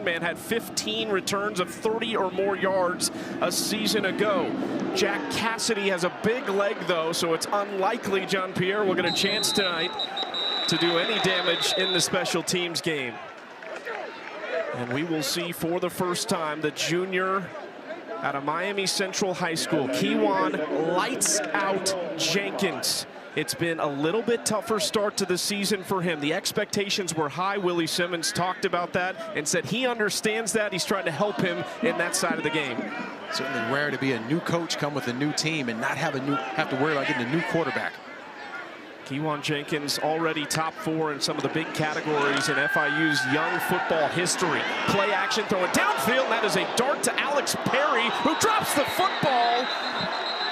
return man, had 15 returns of 30 or more yards a season ago. Jack Cassidy has a big leg, though, so it's unlikely Jean-Pierre will get a chance tonight to do any damage in the special teams game. And we will see for the first time the junior out of Miami Central High School, Kewan Lights Out Jenkins. It's been a little bit tougher start to the season for him. The expectations were high. Willie Simmons talked about that and said he understands that. He's trying to help him in that side of the game. Certainly rare to be a new coach, come with a new team, and not have to worry about getting a new quarterback. Kewan Jenkins already top 4 in some of the big categories in FIU's young football history. Play action, throw it downfield. That is a dart to Alex Perry, who drops the football.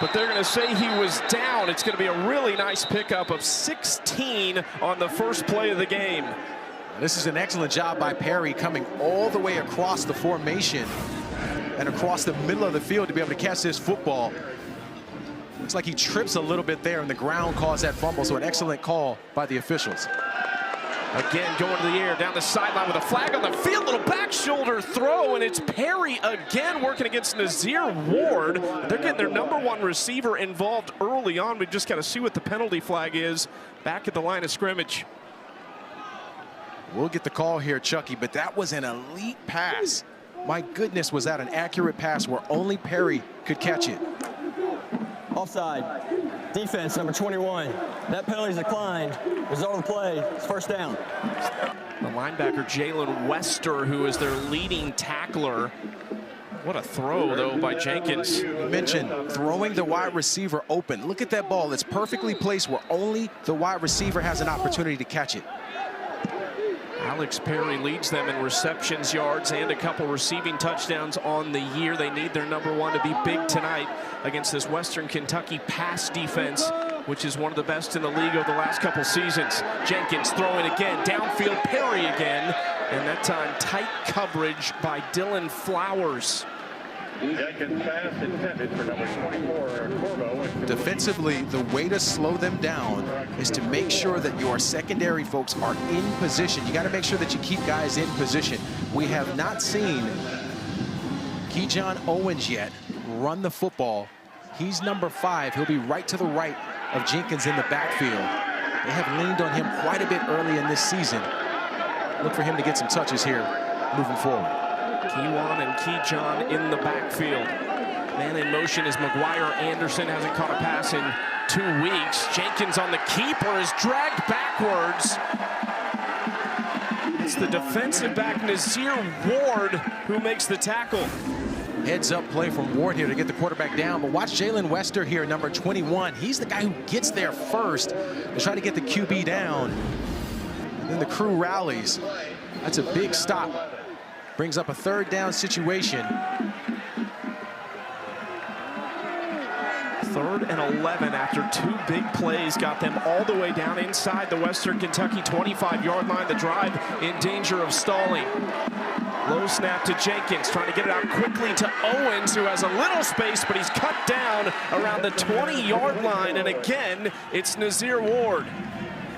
But they're going to say he was down. It's going to be a really nice pickup of 16 on the first play of the game. This is an excellent job by Perry, coming all the way across the formation and across the middle of the field to be able to catch this football. Looks like he trips a little bit there, and the ground caused that fumble, so an excellent call by the officials. Again, going to the air, down the sideline with a flag on the field, little back shoulder throw, and it's Perry again working against Nazir Ward. They're getting their #1 receiver involved early on. We've just got to see what the penalty flag is back at the line of scrimmage. We'll get the call here, Chucky, but that was an elite pass. My goodness, was that an accurate pass where only Perry could catch it. Offside. Defense, number 21. That penalty is declined. Result of the play, it's first down. The linebacker, Jalen Wester, who is their leading tackler. What a throw, though, by Jenkins. You mentioned throwing the wide receiver open. Look at that ball. It's perfectly placed where only the wide receiver has an opportunity to catch it. Alex Perry leads them in receptions, yards, and a couple receiving touchdowns on the year. They need their #1 to be big tonight against this Western Kentucky pass defense, which is one of the best in the league over the last couple seasons. Jenkins throwing again, downfield, Perry again, and that time tight coverage by Dylan Flowers. Jenkins pass intended for number 24, Corbo. Defensively, the way to slow them down is to make sure that your secondary folks are in position. You got to make sure that you keep guys in position. We have not seen Kejon Owens yet run the football. He's number 5. He'll be right to the right of Jenkins in the backfield. They have leaned on him quite a bit early in this season. Look for him to get some touches here moving forward. Kewan and Kejon in the backfield. Man in motion is McGuire. Anderson hasn't caught a pass in 2 weeks. Jenkins on the keeper is dragged backwards. It's the defensive back, Nazir Ward, who makes the tackle. Heads up play from Ward here to get the quarterback down, but watch Jalen Wester here, number 21. He's the guy who gets there first to try to get the QB down. And then the crew rallies. That's a big stop. Brings up a 3rd down situation. 3rd and 11 after 2 big plays got them all the way down inside the Western Kentucky 25-yard line. The drive in danger of stalling. Low snap to Jenkins, trying to get it out quickly to Owens, who has a little space, but he's cut down around the 20-yard line. And again, it's Nazir Ward.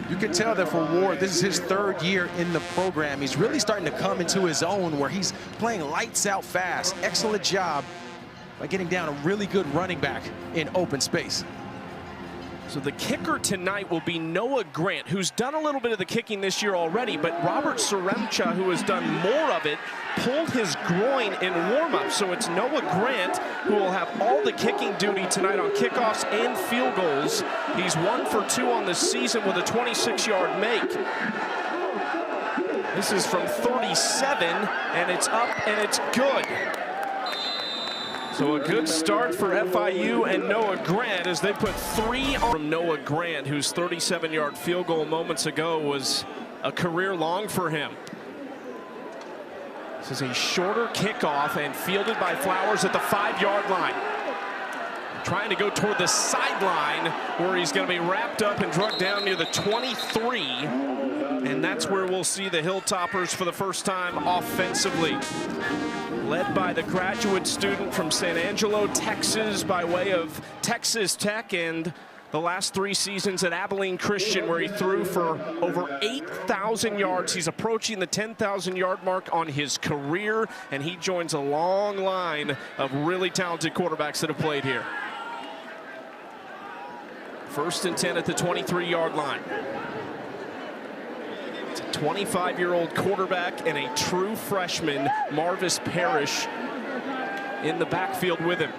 You can tell that for Ward, this is his 3rd year in the program. He's really starting to come into his own where he's playing lights out fast. Excellent job by getting down a really good running back in open space. So the kicker tonight will be Noah Grant, who's done a little bit of the kicking this year already, but Robert Saremcha, who has done more of it, pulled his groin in warm-up. So it's Noah Grant who will have all the kicking duty tonight on kickoffs and field goals. He's 1 for 2 on the season with a 26-yard make. This is from 37, and it's up, and it's good. So a good start for FIU and Noah Grant as they put 3 on from Noah Grant, whose 37-yard field goal moments ago was a career long for him. This is a shorter kickoff and fielded by Flowers at the 5-yard line. Trying to go toward the sideline where he's going to be wrapped up and drugged down near the 23. And that's where we'll see the Hilltoppers for the first time offensively. Led by the graduate student from San Angelo, Texas, by way of Texas Tech, and the last 3 seasons at Abilene Christian, where he threw for over 8,000 yards. He's approaching the 10,000-yard mark on his career, and he joins a long line of really talented quarterbacks that have played here. 1st and 10 at the 23-yard line. It's a 25-year-old quarterback and a true freshman, Marvis Parrish, in the backfield with him.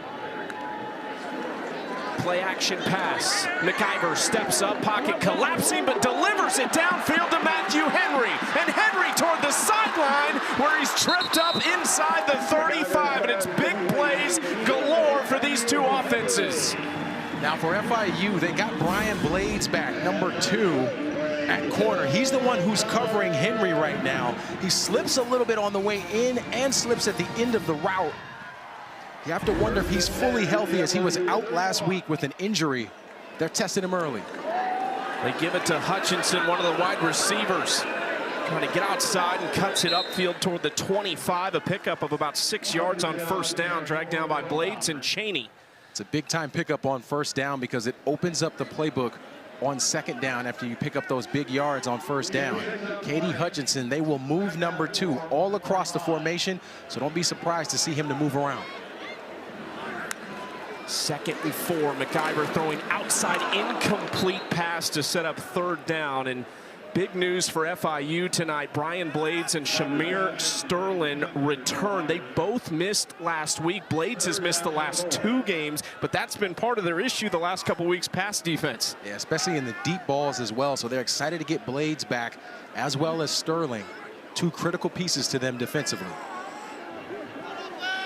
Play action pass. McIver steps up, pocket collapsing, but delivers it downfield to Matthew Henry. And Henry toward the sideline, where he's tripped up inside the 35. And it's big plays galore for these 2 offenses. Now for FIU, they got Brian Blades back, number 2 at corner. He's the one who's covering Henry right now. He slips a little bit on the way in and slips at the end of the route. You have to wonder if he's fully healthy, as he was out last week with an injury. They're testing him early. They give it to Hutchinson, one of the wide receivers. Trying to get outside and cuts it upfield toward the 25. A pickup of about 6 yards on 1st down, dragged down by Blades and Cheney. It's a big-time pickup on 1st down because it opens up the playbook on 2nd down after you pick up those big yards on 1st down. Katie Hutchinson, they will move number 2 all across the formation, so don't be surprised to see him to move around. 2nd and 4. McIver throwing outside, incomplete pass to set up 3rd down. And big news for FIU tonight. Brian Blades and Shamir Sterling return. They both missed last week. Blades has missed the last 2 games, but that's been part of their issue the last couple weeks, pass defense. Yeah, especially in the deep balls as well. So they're excited to get Blades back, as well as Sterling. 2 critical pieces to them defensively.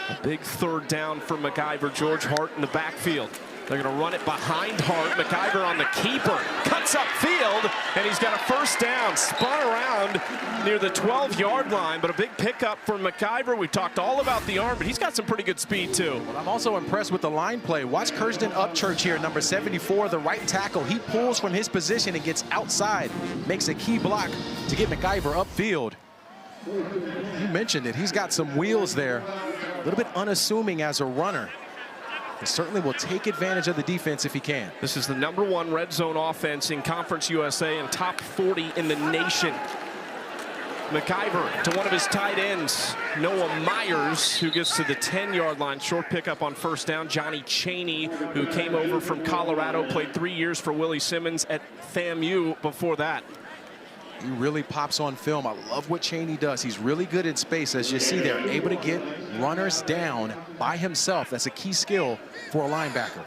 A big 3rd down for McIver. George Hart in the backfield. They're going to run it behind Hart. McIver on the keeper. Cuts upfield, and he's got a 1st down. Spun around near the 12-yard line, but a big pickup for McIver. We talked all about the arm, but he's got some pretty good speed, too. Well, I'm also impressed with the line play. Watch Kirsten Upchurch here, number 74, the right tackle. He pulls from his position and gets outside. Makes a key block to get McIver upfield. You mentioned it. He's got some wheels there. A little bit unassuming as a runner. He certainly will take advantage of the defense if he can. This is the #1 red zone offense in Conference USA and top 40 in the nation. McIver to one of his tight ends, Noah Myers, who gets to the 10-yard line. Short pickup on 1st down. Johnny Cheney, who came over from Colorado, played 3 years for Willie Simmons at FAMU before that. He really pops on film. I love what Cheney does. He's really good in space, as you see there, able to get runners down by himself. That's a key skill for a linebacker.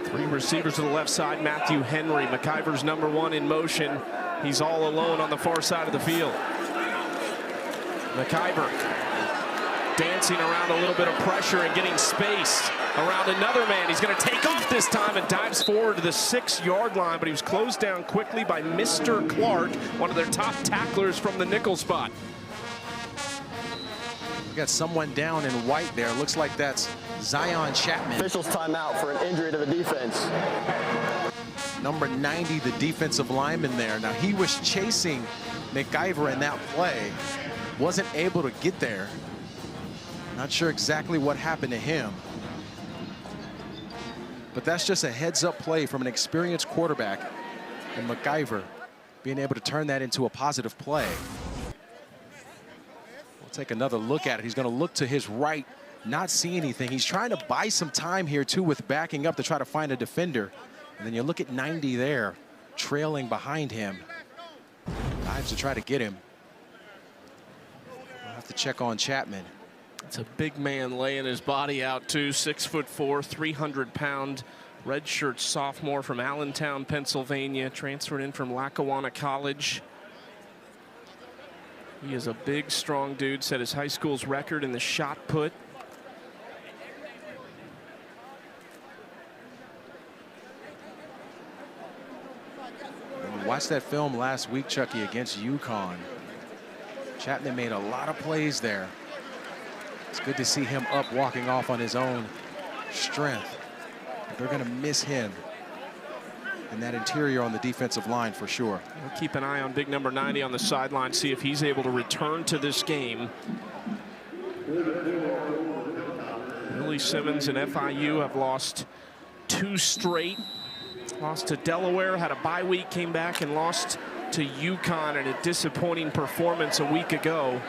Three receivers to the left side. Matthew Henry, McIver's #1 in motion. He's all alone on the far side of the field. McIver dancing around a little bit of pressure and getting space around another man. He's going to take off this time and dives forward to the 6-yard line, but he was closed down quickly by Mr. Clark, one of their top tacklers from the nickel spot. We got someone down in white there. Looks like that's Zion Chapman. Officials timeout for an injury to the defense. Number 90, the defensive lineman there. Now, he was chasing McIver in that play. Wasn't able to get there. Not sure exactly what happened to him. But that's just a heads-up play from an experienced quarterback. And McIver being able to turn that into a positive play. We'll take another look at it. He's going to look to his right, not see anything. He's trying to buy some time here, too, with backing up to try to find a defender. And then you look at 90 there, trailing behind him. Dives to try to get him. We'll have to check on Chapman. It's a big man laying his body out, too. 6'4", 300-pound redshirt sophomore from Allentown, Pennsylvania, transferred in from Lackawanna College. He is a big, strong dude, set his high school's record in the shot put. And we watched that film last week, Chucky, against UConn. Chapman made a lot of plays there. It's good to see him up, walking off on his own strength. But they're going to miss him in that interior on the defensive line for sure. We'll keep an eye on big number 90 on the sideline, see if he's able to return to this game. Willie Simmons and FIU have lost 2 straight. Lost to Delaware, had a bye week, came back and lost to UConn in a disappointing performance a week ago.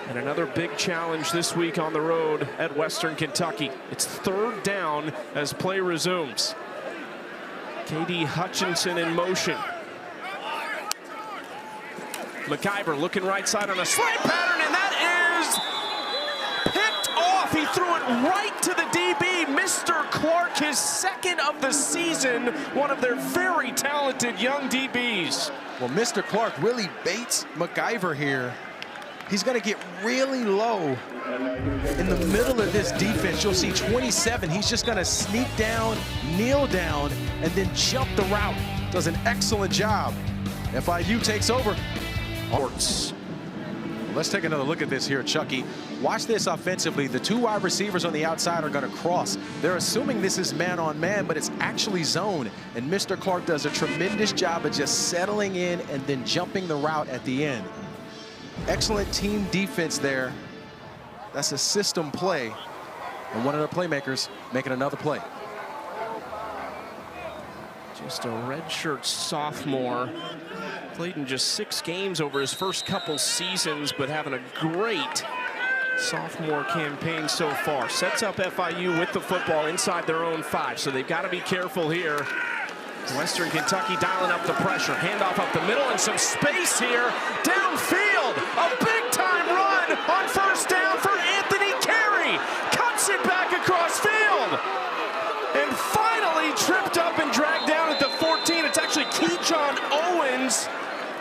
And another big challenge this week on the road at Western Kentucky. It's 3rd down as play resumes. KD Hutchinson in motion. McIver looking right side on a slant pattern, and that is picked off. He threw it right to the DB. Mr. Clark, his 2nd of the season, one of their very talented young DBs. Well, Mr. Clark really baits McIver here. He's going to get really low in the middle of this defense. You'll see 27. He's just going to sneak down, kneel down, and then jump the route. Does an excellent job. FIU takes over. Let's take another look at this here, Chucky. Watch this offensively. The 2 wide receivers on the outside are going to cross. They're assuming this is man-on-man, but it's actually zone. And Mr. Clark does a tremendous job of just settling in and then jumping the route at the end. Excellent team defense there. That's a system play. And one of the playmakers making another play. Just a redshirt sophomore. Played in just 6 games over his first couple seasons, but having a great sophomore campaign so far. Sets up FIU with the football inside their own 5, so they've got to be careful here. Western Kentucky dialing up the pressure. Handoff up the middle and some space here. Downfield, a big-time run on 1st down for Anthony Carey. Cuts it back across field. And finally tripped up and dragged down at the 14. It's actually Keyshawn Owens,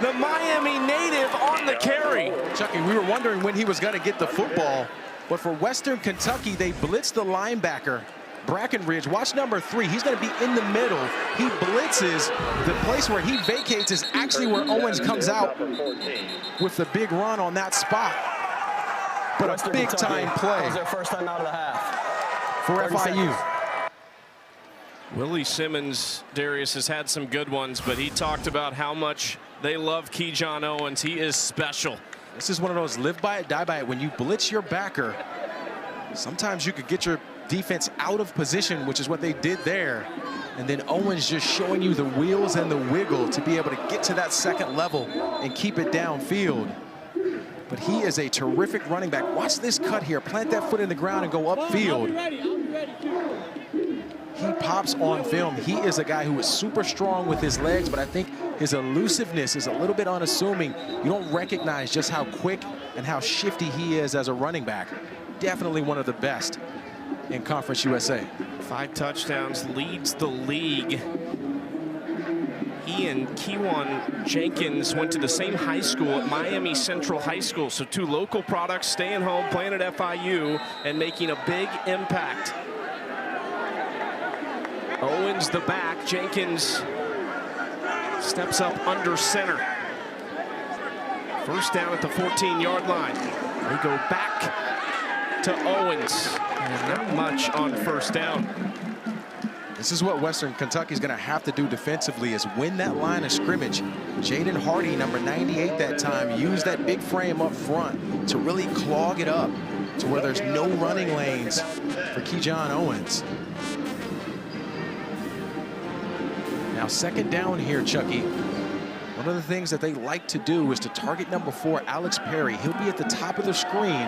the Miami native, on the carry. Chucky, we were wondering when he was going to get the football, but for Western Kentucky, they blitzed the linebacker, Brackenridge. Watch number 3. He's going to be in the middle. He blitzes. The place where he vacates is actually where Owens comes out with the big run on that spot. But a big-time play. That was their first time out of the half. For FIU. Willie Simmons, Darius, has had some good ones, but he talked about how much they love Keyshawn Owens. He is special. This is one of those live by it, die by it. When you blitz your backer, sometimes you could get your defense out of position, which is what they did there. And then Owens just showing you the wheels and the wiggle to be able to get to that 2nd level and keep it downfield. But he is a terrific running back. Watch this cut here. Plant that foot in the ground and go upfield. He pops on film. He is a guy who is super strong with his legs, but I think his elusiveness is a little bit unassuming. You don't recognize just how quick and how shifty he is as a running back. Definitely one of the best in Conference USA. 5 touchdowns, leads the league. He and Kewan Jenkins went to the same high school at Miami Central High School. So 2 local products, staying home, playing at FIU, and making a big impact. Owens the back, Jenkins steps up under center. 1st down at the 14-yard line. They go back to Owens. And not much on 1st down. This is what Western Kentucky is going to have to do defensively, is win that line of scrimmage. Jaden Hardy, number 98 that time, used that big frame up front to really clog it up to where there's no running lanes for Keyshawn Owens. Now 2nd down here, Chucky. One of the things that they like to do is to target number 4, Alex Perry. He'll be at the top of the screen.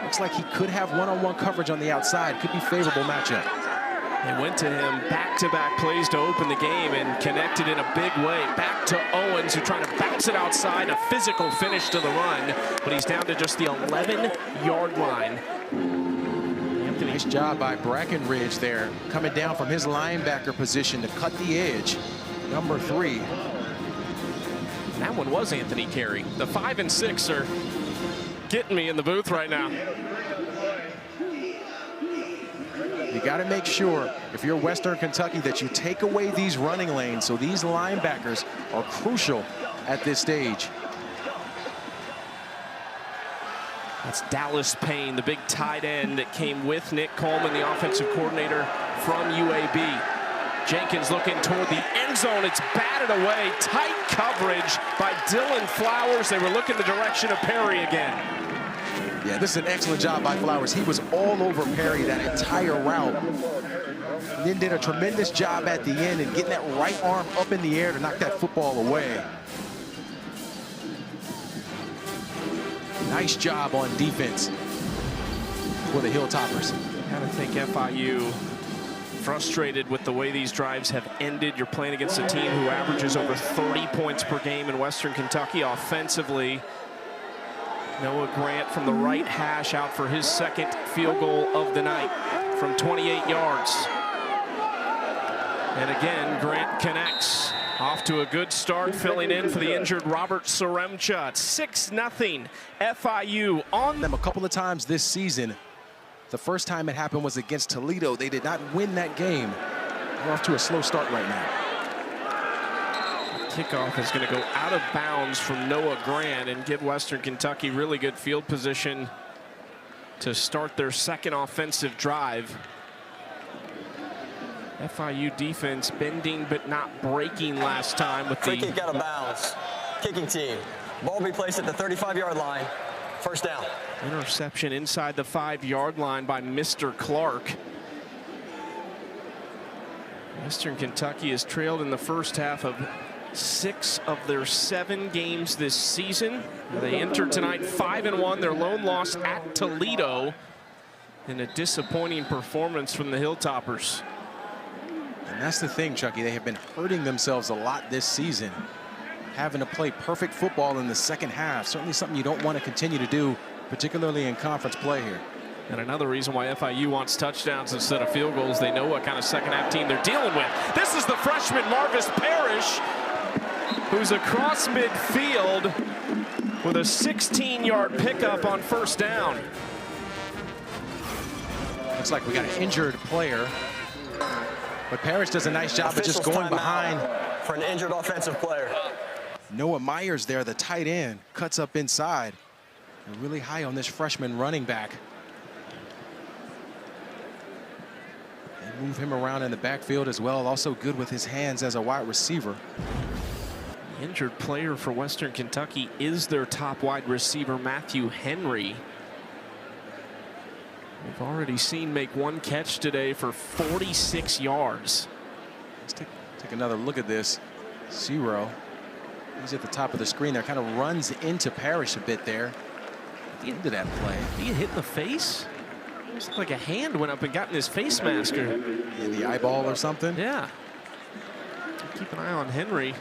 Looks like he could have one-on-one coverage on the outside. Could be favorable matchup. They went to him back-to-back plays to open the game and connected in a big way. Back to Owens, who trying to bounce it outside. A physical finish to the run, but he's down to just the 11-yard line. Nice job by Brackenridge there, coming down from his linebacker position to cut the edge. Number 3. And that one was Anthony Carey. The 5 and 6 are getting me in the booth right now. You got to make sure, if you're Western Kentucky, that you take away these running lanes. So these linebackers are crucial at this stage. That's Dallas Payne, the big tight end that came with Nick Coleman, the offensive coordinator from UAB. Jenkins looking toward the end zone. It's batted away. Tight coverage by Dylan Flowers. They were looking the direction of Perry again. Yeah, this is an excellent job by Flowers. He was all over Perry that entire route. And then did a tremendous job at the end and getting that right arm up in the air to knock that football away. Nice job on defense for the Hilltoppers. I think FIU frustrated with the way these drives have ended. You're playing against a team who averages over 30 points per game in Western Kentucky offensively. Noah Grant from the right hash out for his second field goal of the night from 28 yards. And again, Grant connects. Off to a good start, filling in for the injured Robert Saremcha. 6-0 FIU on them a couple of times this season. The first time it happened was against Toledo. They did not win that game. They're off to a slow start right now. Kickoff is going to go out of bounds from Noah Grant and give Western Kentucky really good field position to start their second offensive drive. FIU defense bending but not breaking last time with Free the kick out of bounds. Kicking team. Ball will be placed at the 35-yard line. First down. interception inside the 5-yard line by Mr. Clark. Western Kentucky has trailed in the first half of 6 of their 7 games this season. They enter tonight 5-1. Their lone loss at Toledo in a disappointing performance from the Hilltoppers. And that's the thing, Chucky. They have been hurting themselves a lot this season, having to play perfect football in the second half. Certainly something you don't want to continue to do, particularly in conference play here. And another reason why FIU wants touchdowns instead of field goals. They know what kind of second half team they're dealing with. This is the freshman Marvis Parrish, who's across midfield with a 16-yard pickup on first down. Looks like we got an injured player, but Parrish does a nice job of just going behind. For an injured offensive player. Noah Myers there, the tight end, cuts up inside. They're really high on this freshman running back. They move him around in the backfield as well. Also good with his hands as a wide receiver. The injured player for Western Kentucky is their top wide receiver, Matthew Henry. We've already seen make one catch today for 46 yards. Let's take another look at this. Zero. He's at the top of the screen there. Kind of runs into Parrish a bit there. At the end of that play. Did he get hit in the face? It looked like a hand went up and got in his face mask. In the eyeball or something? Yeah. Keep an eye on Henry.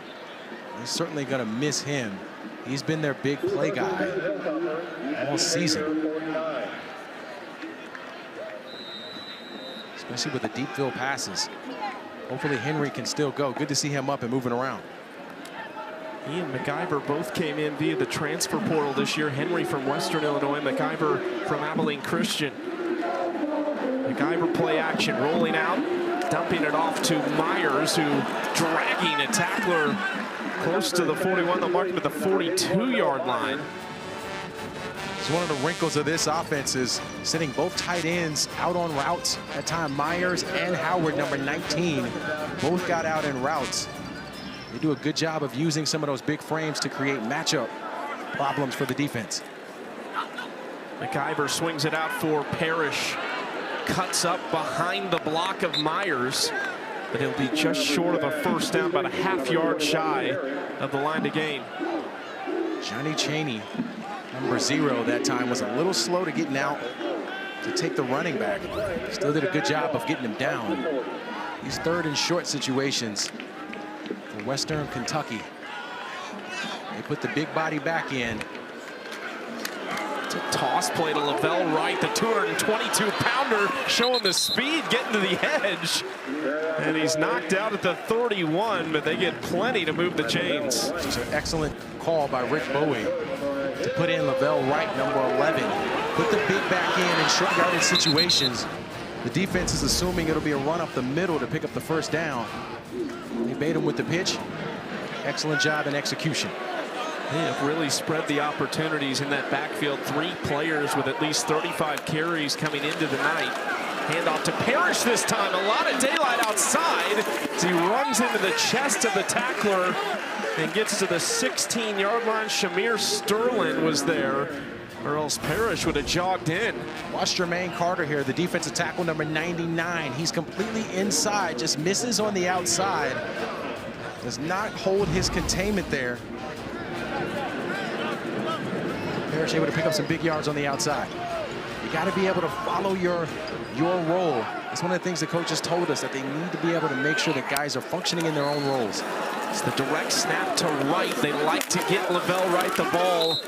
He's certainly going to miss him. He's been their big play guy all season. Especially with the deep field passes. Hopefully Henry can still go. Good to see him up and moving around. He and McIver both came in via the transfer portal this year. Henry from Western Illinois, McIver from Abilene Christian. McIver play action, rolling out, dumping it off to Myers, who dragging a tackler close to the 41. They'll mark him at the 42-yard line. So one of the wrinkles of this offense is sending both tight ends out on routes. At time, Myers and Howard, number 19, both got out in routes. They do a good job of using some of those big frames to create matchup problems for the defense. McIver swings it out for Parrish. Cuts up behind the block of Myers, but he'll be just short of a first down, about a half-yard shy of the line to gain. Johnny Chaney, number 0 that time, was a little slow to getting out to take the running back. Still did a good job of getting him down. These third and short situations for Western Kentucky. They put the big body back in. It's a toss play to Lavelle Wright, the 222-pounder, showing the speed, getting to the edge. And he's knocked out at the 31, but they get plenty to move the chains. It's an excellent call by Rick Bowie to put in Lavelle Wright, number 11. Put the big back in short yardage situations. The defense is assuming it'll be a run up the middle to pick up the first down. They bait him with the pitch. Excellent job in execution. They have really spread the opportunities in that backfield. 3 players with at least 35 carries coming into the night. Handoff to Parrish this time. A lot of daylight outside as he runs into the chest of the tackler and gets to the 16-yard line. Shamir Sterling was there or else Parrish would have jogged in. Watch Jermaine Carter here, the defensive tackle number 99. He's completely inside, just misses on the outside. Does not hold his containment there. Parrish able to pick up some big yards on the outside. You got to be able to follow your role. That's one of the things the coaches told us, that they need to be able to make sure that guys are functioning in their own roles. It's the direct snap to Wright. They like to get Lavelle Wright the ball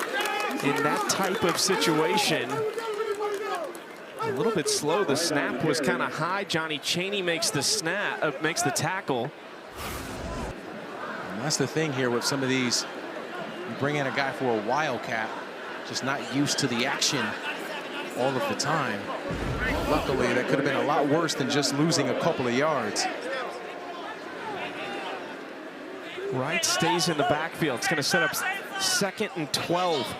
in that type of situation. A little bit slow. The snap was kind of high. Johnny Chaney makes the snap, makes the tackle. And that's the thing here with some of these. You bring in a guy for a wildcat, just not used to the action all of the time. Luckily, that could have been a lot worse than just losing a couple of yards. Wright stays in the backfield. It's going to set up 2nd and 12.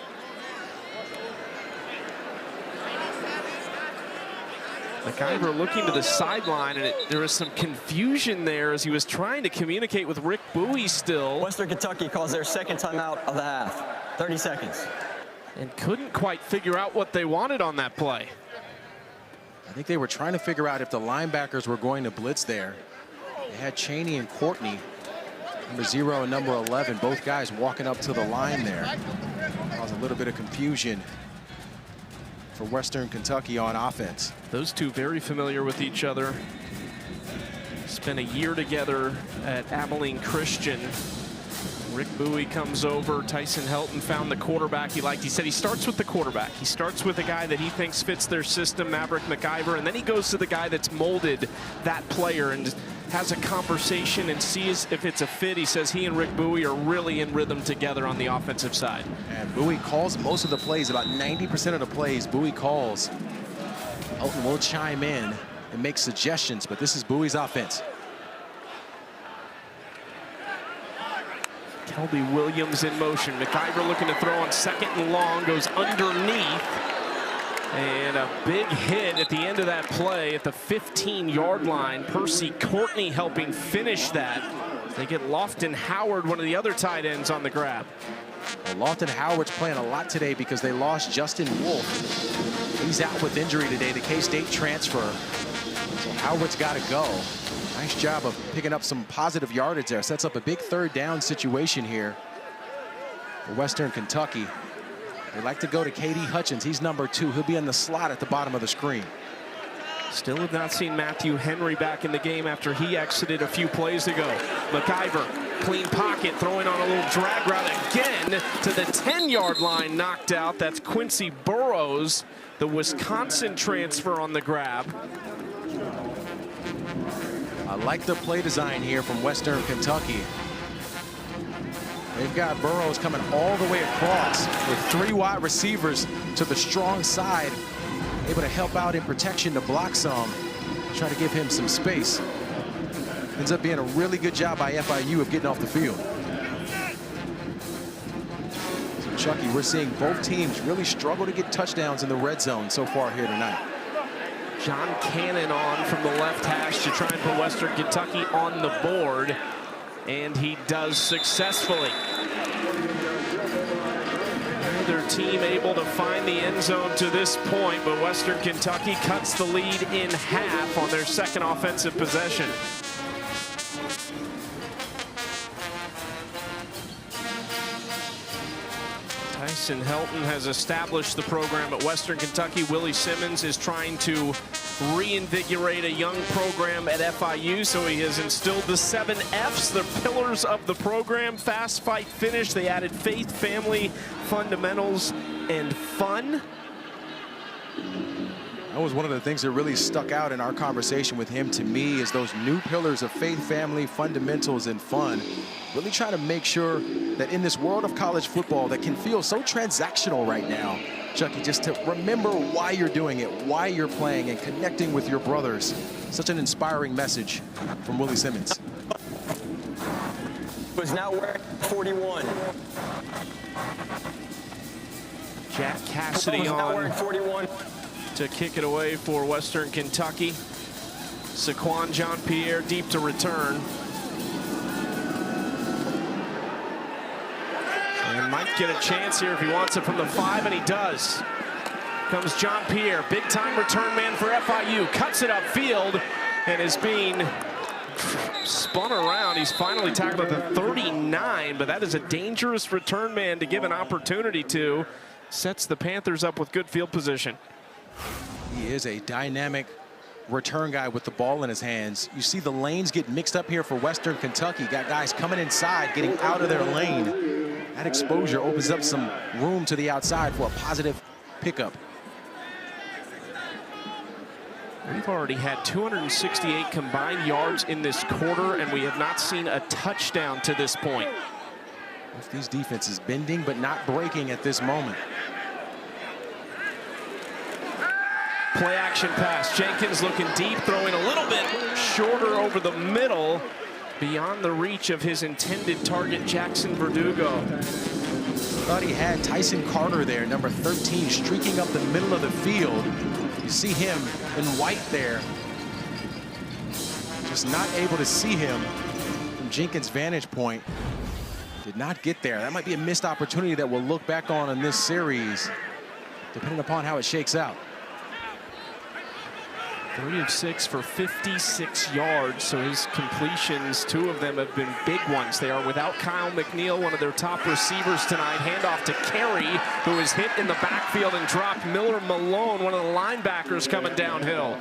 McIver looking to the sideline, and there was some confusion there as he was trying to communicate with Rick Bowie still. Western Kentucky calls their second timeout of the half. 30 seconds. And couldn't quite figure out what they wanted on that play. I think they were trying to figure out if the linebackers were going to blitz there. They had Chaney and Courtney, number 0 and number 11, both guys walking up to the line there. Caused a little bit of confusion for Western Kentucky on offense. Those two very familiar with each other. Spent a year together at Abilene Christian. Rick Bowie comes over. Tyson Helton found the quarterback he liked. He said he starts with the quarterback. He starts with a guy that he thinks fits their system, Maverick McIver, and then he goes to the guy that's molded that player and has a conversation and sees if it's a fit. He says he and Rick Bowie are really in rhythm together on the offensive side. And Bowie calls most of the plays, about 90% of the plays Bowie calls. Helton will chime in and make suggestions, but this is Bowie's offense. Kelby Williams in motion. McIver looking to throw on 2nd and long, goes underneath. And a big hit at the end of that play at the 15-yard line. Percy Courtney helping finish that. They get Lofton Howard, one of the other tight ends, on the grab. Well, Lofton Howard's playing a lot today because they lost Justin Wolf. He's out with injury today, the K-State transfer. So Howard's got to go. Nice job of picking up some positive yardage there. Sets up a big 3rd down situation here for Western Kentucky. They like to go to K.D. Hutchins. He's number 2. He'll be in the slot at the bottom of the screen. Still have not seen Matthew Henry back in the game after he exited a few plays ago. McIver, clean pocket, throwing on a little drag route again to the 10-yard line, knocked out. That's Quincy Burrows, the Wisconsin transfer, on the grab. I like the play design here from Western Kentucky. They've got Burrows coming all the way across with 3 wide receivers to the strong side, able to help out in protection to block some, try to give him some space. Ends up being a really good job by FIU of getting off the field. So Chucky, we're seeing both teams really struggle to get touchdowns in the red zone so far here tonight. John Cannon on from the left hash to try and put Western Kentucky on the board, and he does successfully. Neither team able to find the end zone to this point, but Western Kentucky cuts the lead in half on their 2nd offensive possession. Tyson Helton has established the program at Western Kentucky. Willie Simmons is trying to reinvigorate a young program at FIU, so he has instilled the 7 F's, the pillars of the program: fast, fight, finish. They added faith, family, fundamentals, and fun. That was one of the things that really stuck out in our conversation with him to me, is those new pillars of faith, family, fundamentals, and fun. Really trying to make sure that in this world of college football that can feel so transactional right now, Chucky, just to remember why you're doing it, why you're playing, and connecting with your brothers. Such an inspiring message from Willie Simmons. Was now wearing 41. Jack Cassidy Now on wearing 41. to kick it away for Western Kentucky. Saquon Jean-Pierre deep to return. And might get a chance here if he wants it from the 5, and he does. Comes Jean-Pierre, big-time return man for FIU. Cuts it upfield and is being spun around. He's finally tackled at the 39, but that is a dangerous return man to give an opportunity to. Sets the Panthers up with good field position. He is a dynamic return guy with the ball in his hands. You see the lanes get mixed up here for Western Kentucky. Got guys coming inside, getting out of their lane. That exposure opens up some room to the outside for a positive pickup. We've already had 268 combined yards in this quarter, and we have not seen a touchdown to this point. Both these defenses bending but not breaking at this moment. Play action pass. Jenkins looking deep, throwing a little bit shorter over the middle, beyond the reach of his intended target, Jackson Verdugo. Thought he had Tyson Carter there, number 13, streaking up the middle of the field. You see him in white there. Just not able to see him from Jenkins' vantage point. Did not get there. That might be a missed opportunity that we'll look back on in this series, depending upon how it shakes out. 3 of 6 for 56 yards, so his completions, 2 of them have been big ones. They are without Kyle McNeil, one of their top receivers tonight. Handoff to Carey, who is hit in the backfield and dropped. Miller Malone, one of the linebackers, coming downhill.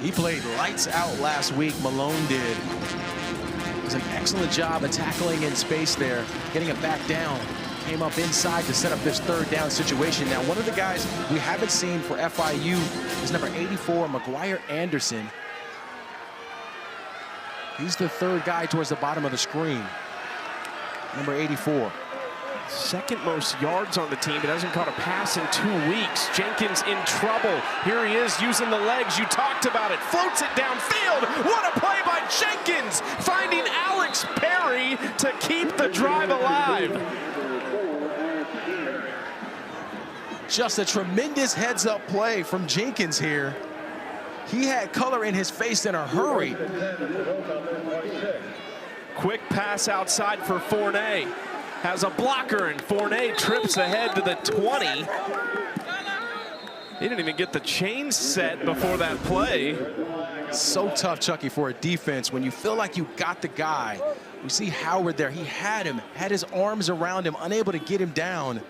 He played lights out last week, Malone did. It was an excellent job of tackling in space there, getting it back down. Came up inside to set up this 3rd down situation. Now, one of the guys we haven't seen for FIU is number 84, McGuire Anderson. He's the 3rd guy towards the bottom of the screen. Number 84. Second most yards on the team, but hasn't caught a pass in 2 weeks. Jenkins in trouble. Here he is using the legs. You talked about it. Floats it downfield. What a play by Jenkins, finding Alex Perry to keep the drive alive. Just a tremendous heads-up play from Jenkins here. He had color in his face in a hurry. Quick pass outside for Fournette. Has a blocker, and Fournette trips ahead to the 20. He didn't even get the chain set before that play. So tough, Chucky, for a defense when you feel like you got the guy. We see Howard there. He had him, had his arms around him, unable to get him down.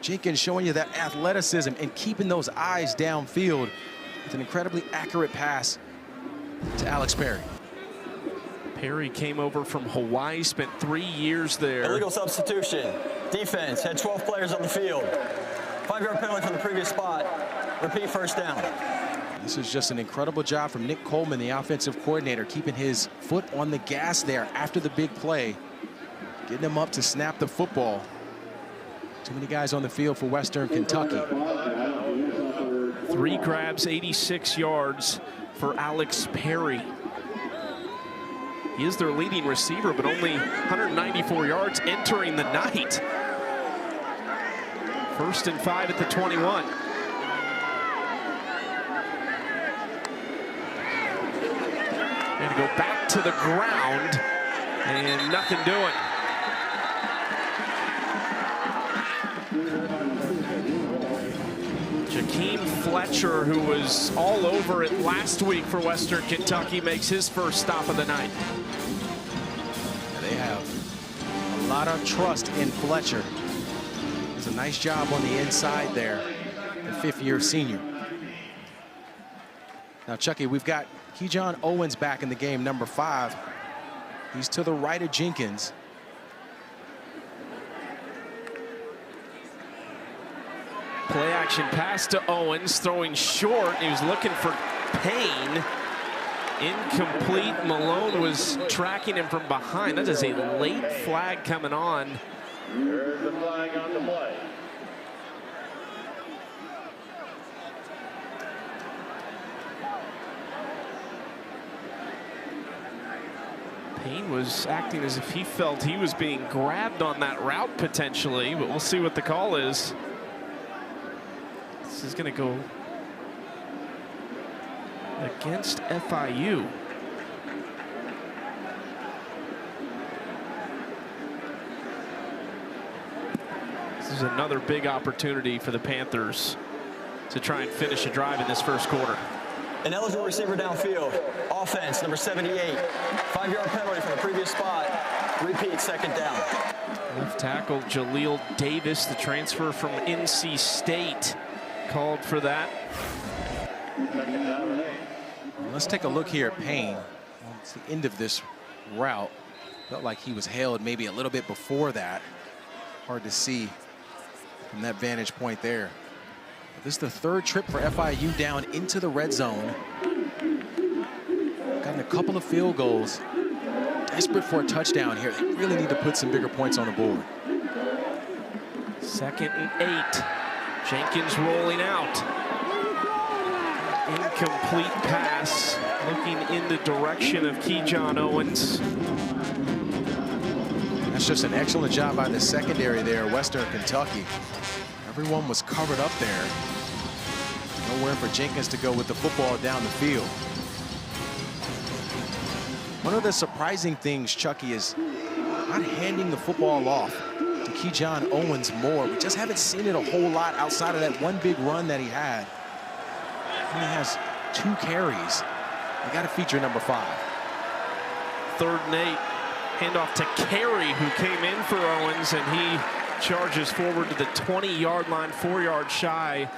Jenkins showing you that athleticism and keeping those eyes downfield with an incredibly accurate pass to Alex Perry. Perry came over from Hawaii, spent 3 years there. Illegal substitution. Defense had 12 players on the field. 5-yard penalty from the previous spot. Repeat 1st down. This is just an incredible job from Nick Coleman, the offensive coordinator, keeping his foot on the gas there after the big play, getting him up to snap the football. Too many guys on the field for Western Kentucky. 3 grabs, 86 yards for Alex Perry. He is their leading receiver, but only 194 yards entering the night. 1st and 5 at the 21. And go back to the ground, and nothing doing. Jakeem Fletcher, who was all over it last week for Western Kentucky, makes his first stop of the night. They have a lot of trust in Fletcher. Does a nice job on the inside there, the 5th-year senior. Now, Chucky, we've got Keyshawn Owens back in the game, number 5. He's to the right of Jenkins. Play action pass to Owens, throwing short. He was looking for Payne. Incomplete. Malone was tracking him from behind. That is a late flag coming on. There's the flag on the play. Payne was acting as if he felt he was being grabbed on that route potentially, but we'll see what the call is. This is going to go against FIU. This is another big opportunity for the Panthers to try and finish a drive in this first quarter. An eligible receiver downfield. Offense, number 78. 5-yard penalty from the previous spot. Repeat, second down. Left tackle Jaleel Davis, the transfer from NC State, called for that. Let's take a look here at Payne. It's the end of this route. Felt like he was hailed maybe a little bit before that. Hard to see from that vantage point there. But this is the third trip for FIU down into the red zone. Gotten a couple of field goals. Desperate for a touchdown here. They really need to put some bigger points on the board. 2nd and 8. Jenkins rolling out. Incomplete pass, looking in the direction of Keyshawn Owens. That's just an excellent job by the secondary there, Western Kentucky. Everyone was covered up there. Nowhere for Jenkins to go with the football down the field. One of the surprising things, Chucky, is not handing the football off to Keyshawn Owens more. We just haven't seen it a whole lot outside of that one big run that he had. He has 2 carries. They got to feature number 5. 3rd and 8. Handoff to Carey, who came in for Owens, and he charges forward to the 20-yard line, 4 yards shy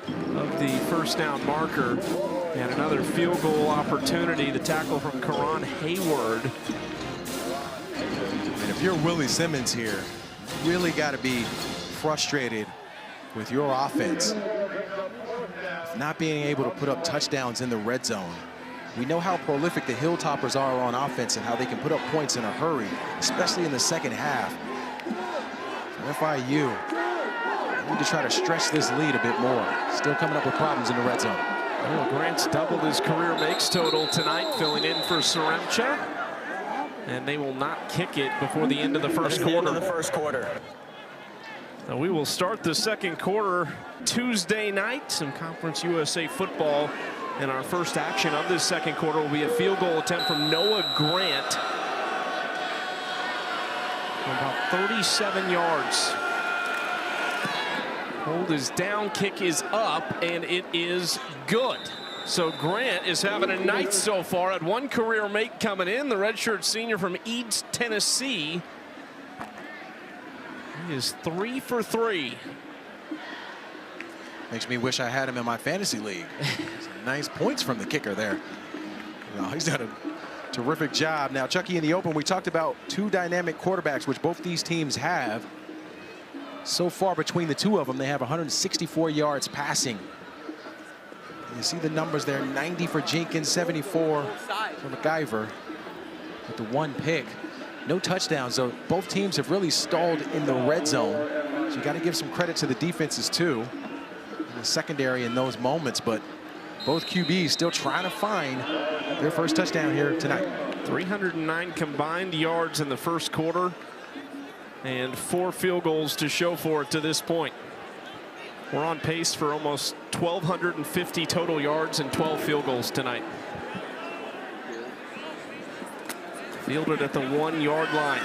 of the first down marker. And another field goal opportunity, the tackle from Karan Hayward. And if you're Willie Simmons here, you really got to be frustrated with your offense. Not being able to put up touchdowns in the red zone. We know how prolific the Hilltoppers are on offense and how they can put up points in a hurry, especially in the second half. For FIU, they need to try to stretch this lead a bit more. Still coming up with problems in the red zone. Well, Grant's doubled his career makes total tonight, filling in for Saremcha. And they will not kick it before the end of the first quarter. So we will start the second quarter Tuesday night. Some Conference USA football. And our first action of this second quarter will be a field goal attempt from Noah Grant. From about 37 yards. Hold is down, kick is up, and it is good. So Grant is having a night so far. Had 1 career make coming in. The redshirt senior from Eads, Tennessee. He is 3 for 3. Makes me wish I had him in my fantasy league. Some nice points from the kicker there. He's done a terrific job. Now, Chucky, in the open, we talked about 2 dynamic quarterbacks, which both these teams have. So far, between the 2 of them, they have 164 yards passing. You see the numbers there, 90 for Jenkins, 74 for McIver with the 1 pick. No touchdowns, so both teams have really stalled in the red zone. So you got to give some credit to the defenses, too. The secondary in those moments, but both QBs still trying to find their first touchdown here tonight. 309 combined yards in the first quarter and 4 field goals to show for it to this point. We're on pace for almost 1,250 total yards and 12 field goals tonight. Fielded at the 1-yard line.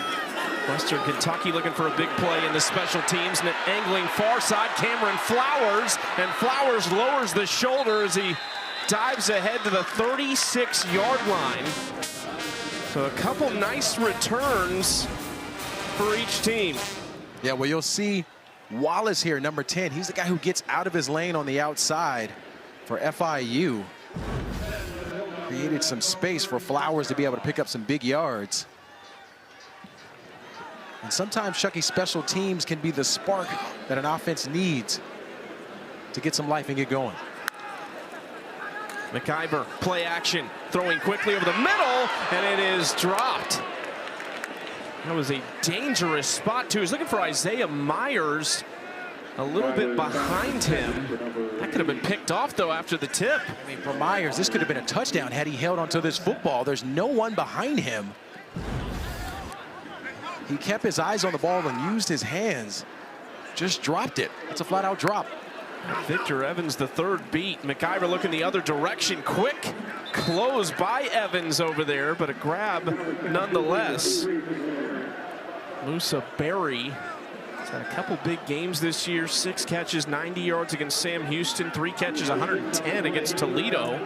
Western Kentucky looking for a big play in the special teams. And angling far side, Cameron Flowers. And Flowers lowers the shoulder as he dives ahead to the 36-yard line. So a couple nice returns for each team. Yeah, well, you'll see Wallace here, number 10. He's the guy who gets out of his lane on the outside for FIU. Created some space for Flowers to be able to pick up some big yards. And sometimes, Chucky, special teams can be the spark that an offense needs to get some life and get going. McIver, play action, throwing quickly over the middle, and it is dropped. That was a dangerous spot, too. He's looking for Isaiah Myers a little bit behind him. That could have been picked off, though, after the tip. I mean, for Myers, this could have been a touchdown had he held onto this football. There's no one behind him. He kept his eyes on the ball and used his hands. Just dropped it. It's a flat-out drop. Victor Evans, the third beat. McIver looking the other direction. Quick close by Evans over there, but a grab nonetheless. Musa Berry Had a couple big games this year. 6 catches, 90 yards against Sam Houston. 3 catches, 110 against Toledo.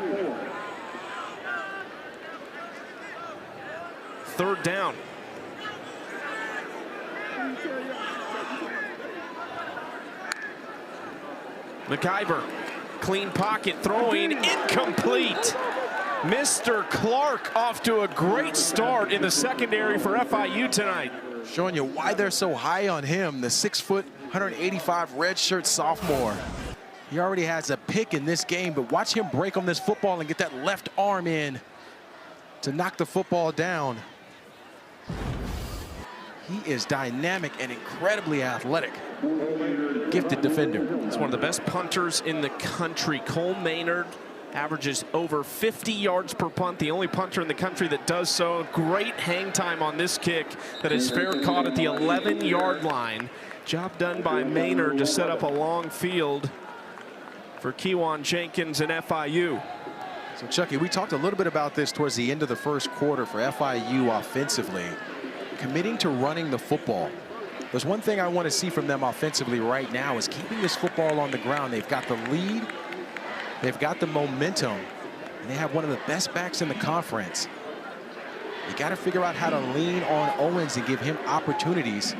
3rd down. McIver, clean pocket, throwing, incomplete. Mr. Clark off to a great start in the secondary for FIU tonight. Showing you why they're so high on him, the 6 foot, 185 redshirt sophomore. He already has a pick in this game, but watch him break on this football and get that left arm in to knock the football down. He is dynamic and incredibly athletic. Gifted defender. He's one of the best punters in the country. Cole Maynard averages over 50 yards per punt, the only punter in the country that does so. Great hang time on this kick that is fair caught at the 11-yard line. Job done by Maynard to set up a long field for Kewan Jenkins and FIU. So Chucky, we talked a little bit about this towards the end of the first quarter for FIU offensively. Committing to running the football. There's one thing I want to see from them offensively right now is keeping this football on the ground. They've got the lead. They've got the momentum, and they have one of the best backs in the conference. You got to figure out how to lean on Owens and give him opportunities.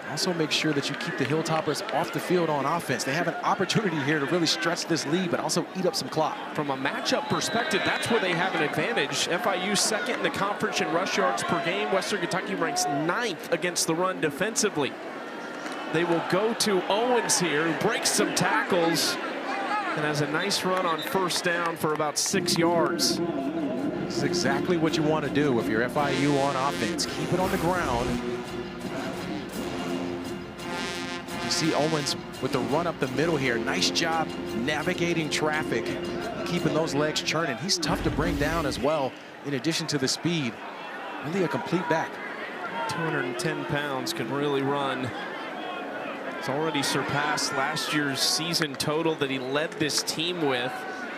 Also make sure that you keep the Hilltoppers off the field on offense. They have an opportunity here to really stretch this lead, but also eat up some clock. From a matchup perspective, that's where they have an advantage. FIU second in the conference in rush yards per game. Western Kentucky ranks 9th against the run defensively. They will go to Owens here, who breaks some tackles and has a nice run on 1st down for about 6 yards. This is exactly what you want to do if you're FIU on offense. Keep it on the ground. You see Owens with the run up the middle here. Nice job navigating traffic, keeping those legs churning. He's tough to bring down as well, in addition to the speed. Really a complete back. 210 pounds, can really run. It's already surpassed last year's season total that he led this team with.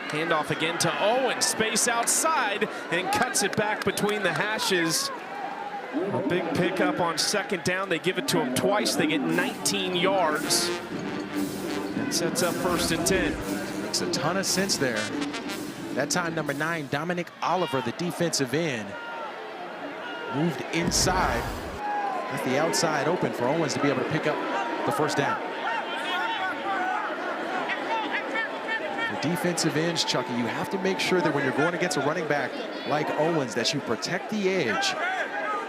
Handoff again to Owens, space outside, and cuts it back between the hashes. A big pickup on 2nd down. They give it to him twice. They get 19 yards. And sets up 1st and 10. Makes a ton of sense there. That time, number 9, Dominic Oliver, the defensive end, moved inside. Left the outside open for Owens to be able to pick up the 1st down. The defensive ends, Chucky, you have to make sure that when you're going against a running back like Owens, that you protect the edge.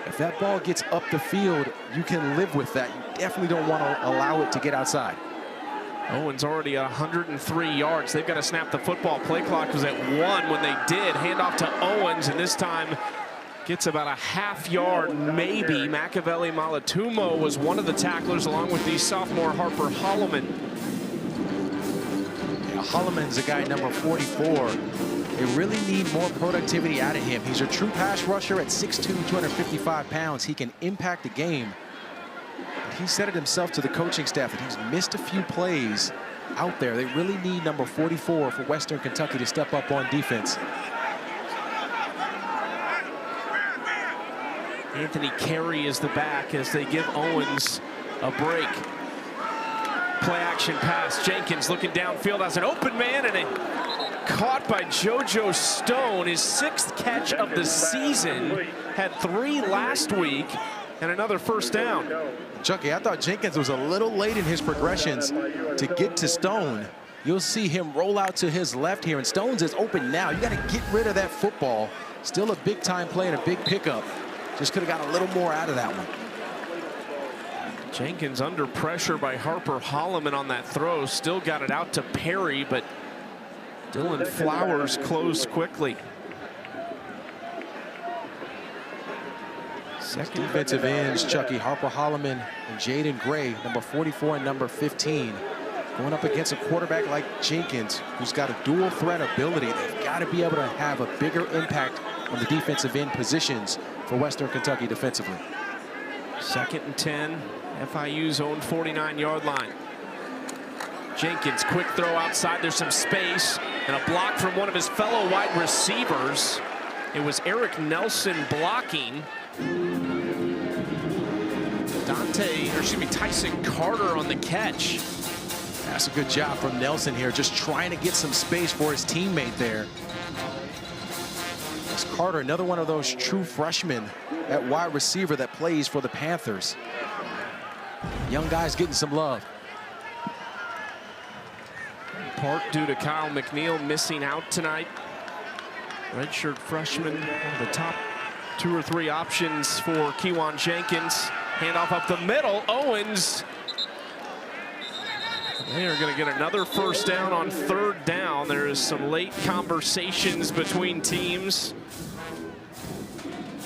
If that ball gets up the field, you can live with that. You definitely don't want to allow it to get outside. Owens already at 103 yards. They've got to snap the football. Play clock was at 1 when they did. Handoff to Owens, and this time gets about a ½ yard, maybe. Machiavelli Malatumo was one of the tacklers, along with the sophomore Harper Holloman. Yeah, Holloman's a guy number 44. They really need more productivity out of him. He's a true pass rusher at 6'2", 255 pounds. He can impact the game. But he said it himself to the coaching staff that he's missed a few plays out there. They really need number 44 for Western Kentucky to step up on defense. Anthony Carey is the back as they give Owens a break. Play action pass. Jenkins looking downfield as an open man, and it caught by JoJo Stone, his 6th catch of the season. Had 3 last week and another 1st down. Chucky, I thought Jenkins was a little late in his progressions to get to Stone. You'll see him roll out to his left here, and Stone's is open now. You got to get rid of that football. Still a big time play and a big pickup. Just could have got a little more out of that one. Jenkins under pressure by Harper Holloman on that throw. Still got it out to Perry, but Dylan Flowers closed quickly. Second defensive ends, Chucky, Harper Holloman and Jaden Gray, number 44 and number 15. Going up against a quarterback like Jenkins, who's got a dual threat ability. They've got to be able to have a bigger impact on the defensive end positions for Western Kentucky defensively. 2nd and 10, FIU's own 49-yard line. Jenkins, quick throw outside. There's some space and a block from one of his fellow wide receivers. It was Eric Nelson blocking. Dante Tyson Carter on the catch. That's a good job from Nelson here, just trying to get some space for his teammate there. It's Carter, another one of those true freshmen at wide receiver that plays for the Panthers. Young guys getting some love. Part due to Kyle McNeil missing out tonight. Redshirt freshman, one of the top 2 or 3 options for Kewan Jenkins. Handoff up the middle, Owens. They are going to get another first down on 3rd down. There is some late conversations between teams.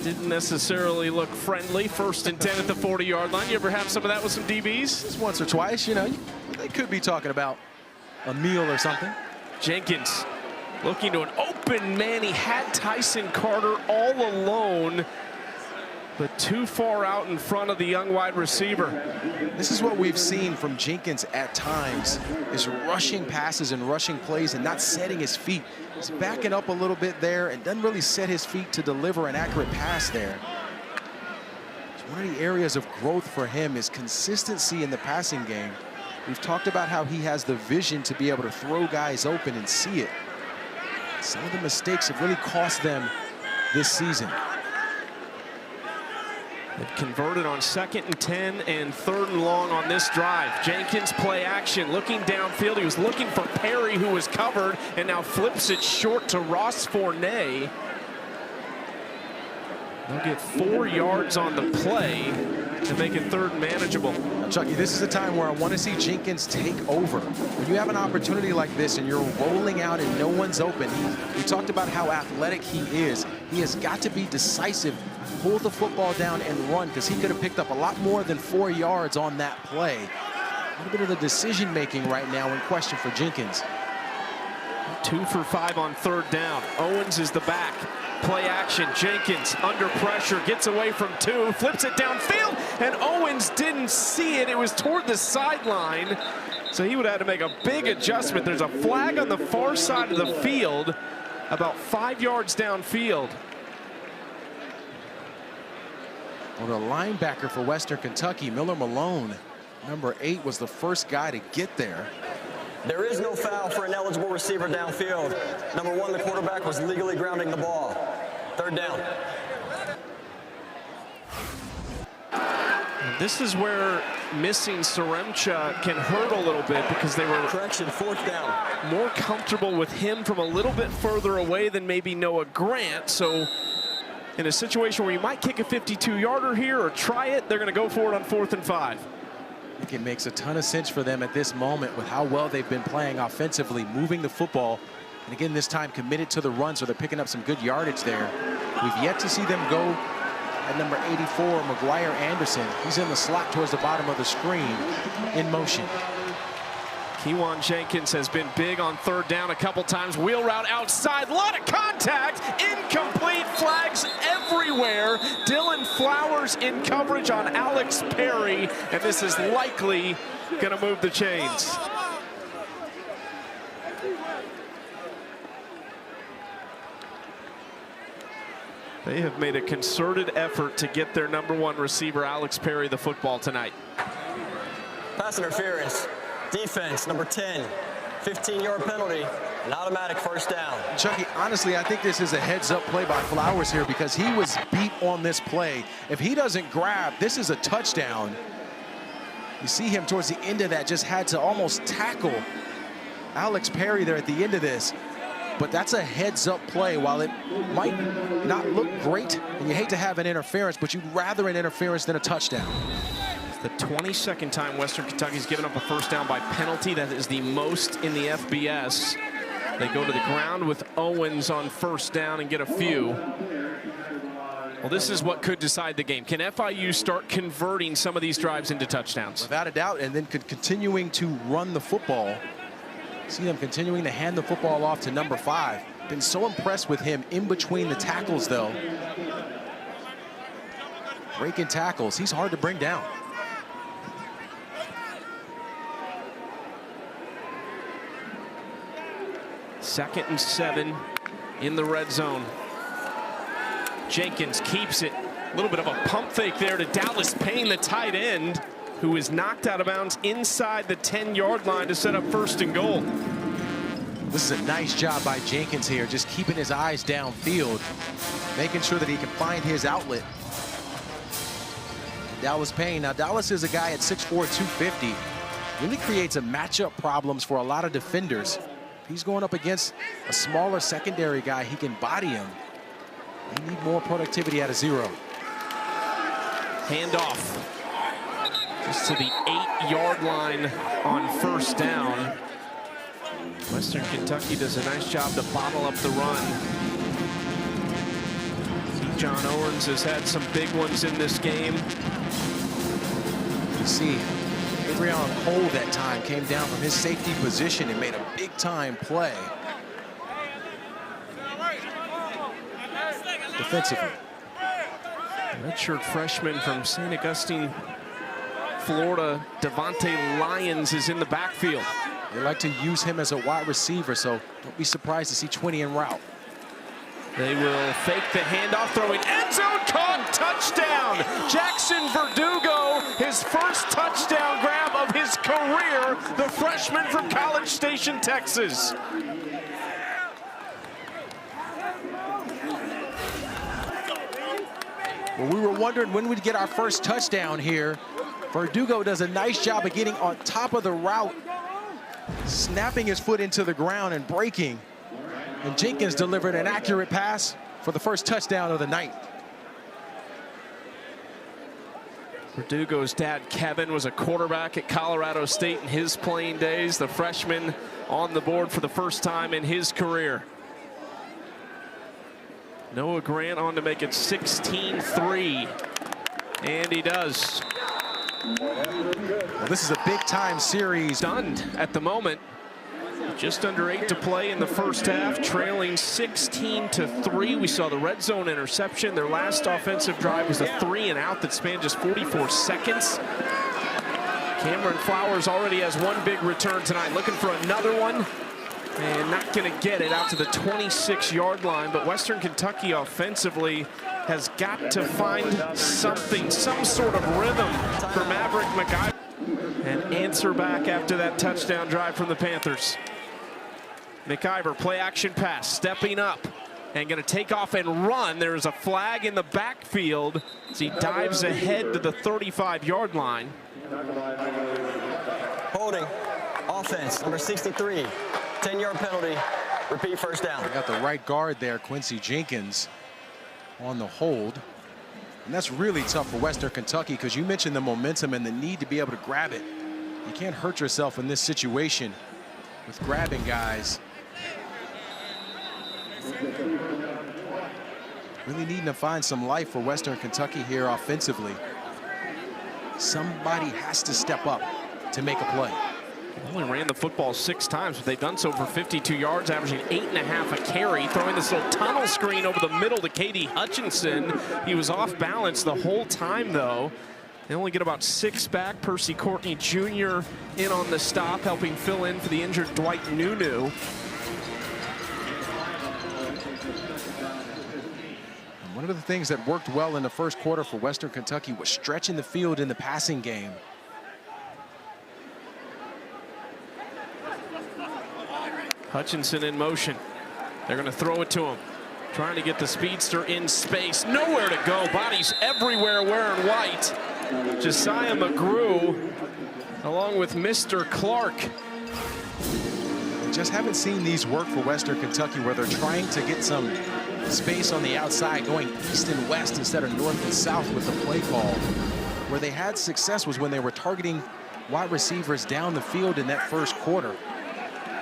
Didn't necessarily look friendly. 1st and 10 at the 40-yard line. You ever have some of that with some DBs? Just once or twice, you know, they could be talking about a meal or something. Jenkins looking to an open man. He had Tyson Carter all alone, but too far out in front of the young wide receiver. This is what we've seen from Jenkins at times, is rushing passes and rushing plays and not setting his feet. He's backing up a little bit there and doesn't really set his feet to deliver an accurate pass there. So one of the areas of growth for him is consistency in the passing game. We've talked about how he has the vision to be able to throw guys open and see it. Some of the mistakes have really cost them this season. They've converted on 2nd and 10 and 3rd and long on this drive. Jenkins play action, looking downfield. He was looking for Perry, who was covered, and now flips it short to Ross Fournette. They'll get 4 yards on the play to make it 3rd and manageable. Now, Chucky, this is a time where I want to see Jenkins take over. When you have an opportunity like this and you're rolling out and no one's open, we talked about how athletic he is. He has got to be decisive, pull the football down and run, because he could have picked up a lot more than 4 yards on that play. A little bit of the decision making right now in question for Jenkins. 2 for 5 on 3rd down. Owens is the back. Play action, Jenkins under pressure, gets away from 2, flips it downfield, and Owens didn't see it. It was toward the sideline, so he would have to make a big adjustment. There's a flag on the far side of the field, about 5 yards downfield. Well, the linebacker for Western Kentucky, Miller Malone, number 8, was the first guy to get there. There is no foul for an eligible receiver downfield. Number 1, the quarterback was legally grounding the ball. 3rd down. This is where missing Saremcha can hurt a little bit, because they were Correction, 4th down. more comfortable with him from a little bit further away than maybe Noah Grant. So in a situation where you might kick a 52-yarder here or try it, they're going to go for it on 4th and 5. I think it makes a ton of sense for them at this moment with how well they've been playing offensively, moving the football, and again this time committed to the run, so they're picking up some good yardage there. We've yet to see them go at number 84, McGuire Anderson. He's in the slot towards the bottom of the screen in motion. Kewan Jenkins has been big on 3rd down a couple times. Wheel route outside, a lot of contact, incomplete, flags everywhere. Dylan Flowers in coverage on Alex Perry, and this is likely going to move the chains. They have made a concerted effort to get their number 1 receiver, Alex Perry, the football tonight. Pass interference. Defense, number 10. 15-yard penalty. An automatic 1st down. Chucky, honestly, I think this is a heads-up play by Flowers here, because he was beat on this play. If he doesn't grab, this is a touchdown. You see him towards the end of that, just had to almost tackle Alex Perry there at the end of this. But that's a heads-up play. While it might not look great, and you hate to have an interference, but you'd rather an interference than a touchdown. The 22nd time Western Kentucky's given up a 1st down by penalty. That is the most in the FBS. They go to the ground with Owens on 1st down and get a few. Well, this is what could decide the game. Can FIU start converting some of these drives into touchdowns? Without a doubt, and then continuing to run the football. See them continuing to hand the football off to number 5. Been so impressed with him in between the tackles, though. Breaking tackles, he's hard to bring down. Second and 7 in the red zone. Jenkins keeps it, A little bit of a pump fake there to Dallas Payne, the tight end, who is knocked out of bounds inside the 10-yard line to set up 1st and goal. This is a nice job by Jenkins here, just keeping his eyes downfield, making sure that he can find his outlet. Dallas Payne. Now, Dallas is a guy at 6'4", 250. Really creates a matchup problems for a lot of defenders. If he's going up against a smaller secondary guy, he can body him. They need more productivity out of 0. Handoff just to the 8-yard line on 1st down. Western Kentucky does a nice job to bottle up the run. John Owens has had some big ones in this game. You see, Adrian Cole that time came down from his safety position and made a big-time play. Defensively. Redshirt freshman from St. Augustine, Florida, Devontae Lyons is in the backfield. They like to use him as a wide receiver, so don't be surprised to see 20 en route. They will fake the handoff, throwing end zone, caught, touchdown. Jackson Verdugo, his first touchdown grab of his career, the freshman from College Station, Texas. Well, we were wondering when we'd get our first touchdown here. Verdugo does a nice job of getting on top of the route, snapping his foot into the ground and breaking. And Jenkins delivered an accurate pass for the first touchdown of the night. Verdugo's dad, Kevin, was a quarterback at Colorado State in his playing days. The freshman on the board for the first time in his career. Noah Grant on to make it 16-3. And he does. Well, this is a big-time series. Stunned at the moment. Just under 8 to play in the first half, trailing 16-3. We saw the red zone interception. Their last offensive drive was a 3-and-out that spanned just 44 seconds. Cameron Flowers already has one big return tonight, looking for another one, and not going to get it out to the 26-yard line. But Western Kentucky offensively has got to find something, some sort of rhythm for Maverick McIver, and answer back after that touchdown drive from the Panthers. McIver, play action pass, stepping up and going to take off and run. There's a flag in the backfield as he dives ahead to the 35-yard line. Holding. Offense, number 63. 10-yard penalty. Repeat, 1st down. They got the right guard there, Quincy Jenkins, on the hold. And that's really tough for Western Kentucky because you mentioned the momentum and the need to be able to grab it. You can't hurt yourself in this situation with grabbing guys. Really needing to find some life for Western Kentucky here offensively. Somebody has to step up to make a play. They only ran the football 6 times, but they've done so for 52 yards, averaging 8.5 a carry, throwing this little tunnel screen over the middle to K.D. Hutchinson. He was off balance the whole time, though. They only get about 6 back. Percy Courtney Jr. in on the stop, helping fill in for the injured Dwight Nunu. One of the things that worked well in the first quarter for Western Kentucky was stretching the field in the passing game. Hutchinson in motion. They're going to throw it to him. Trying to get the speedster in space. Nowhere to go. Bodies everywhere wearing white. Josiah McGrew along with Mr. Clark. Just haven't seen these work for Western Kentucky where they're trying to get some space on the outside, going east and west instead of north and south with the play call. Where they had success was when they were targeting wide receivers down the field in that first quarter.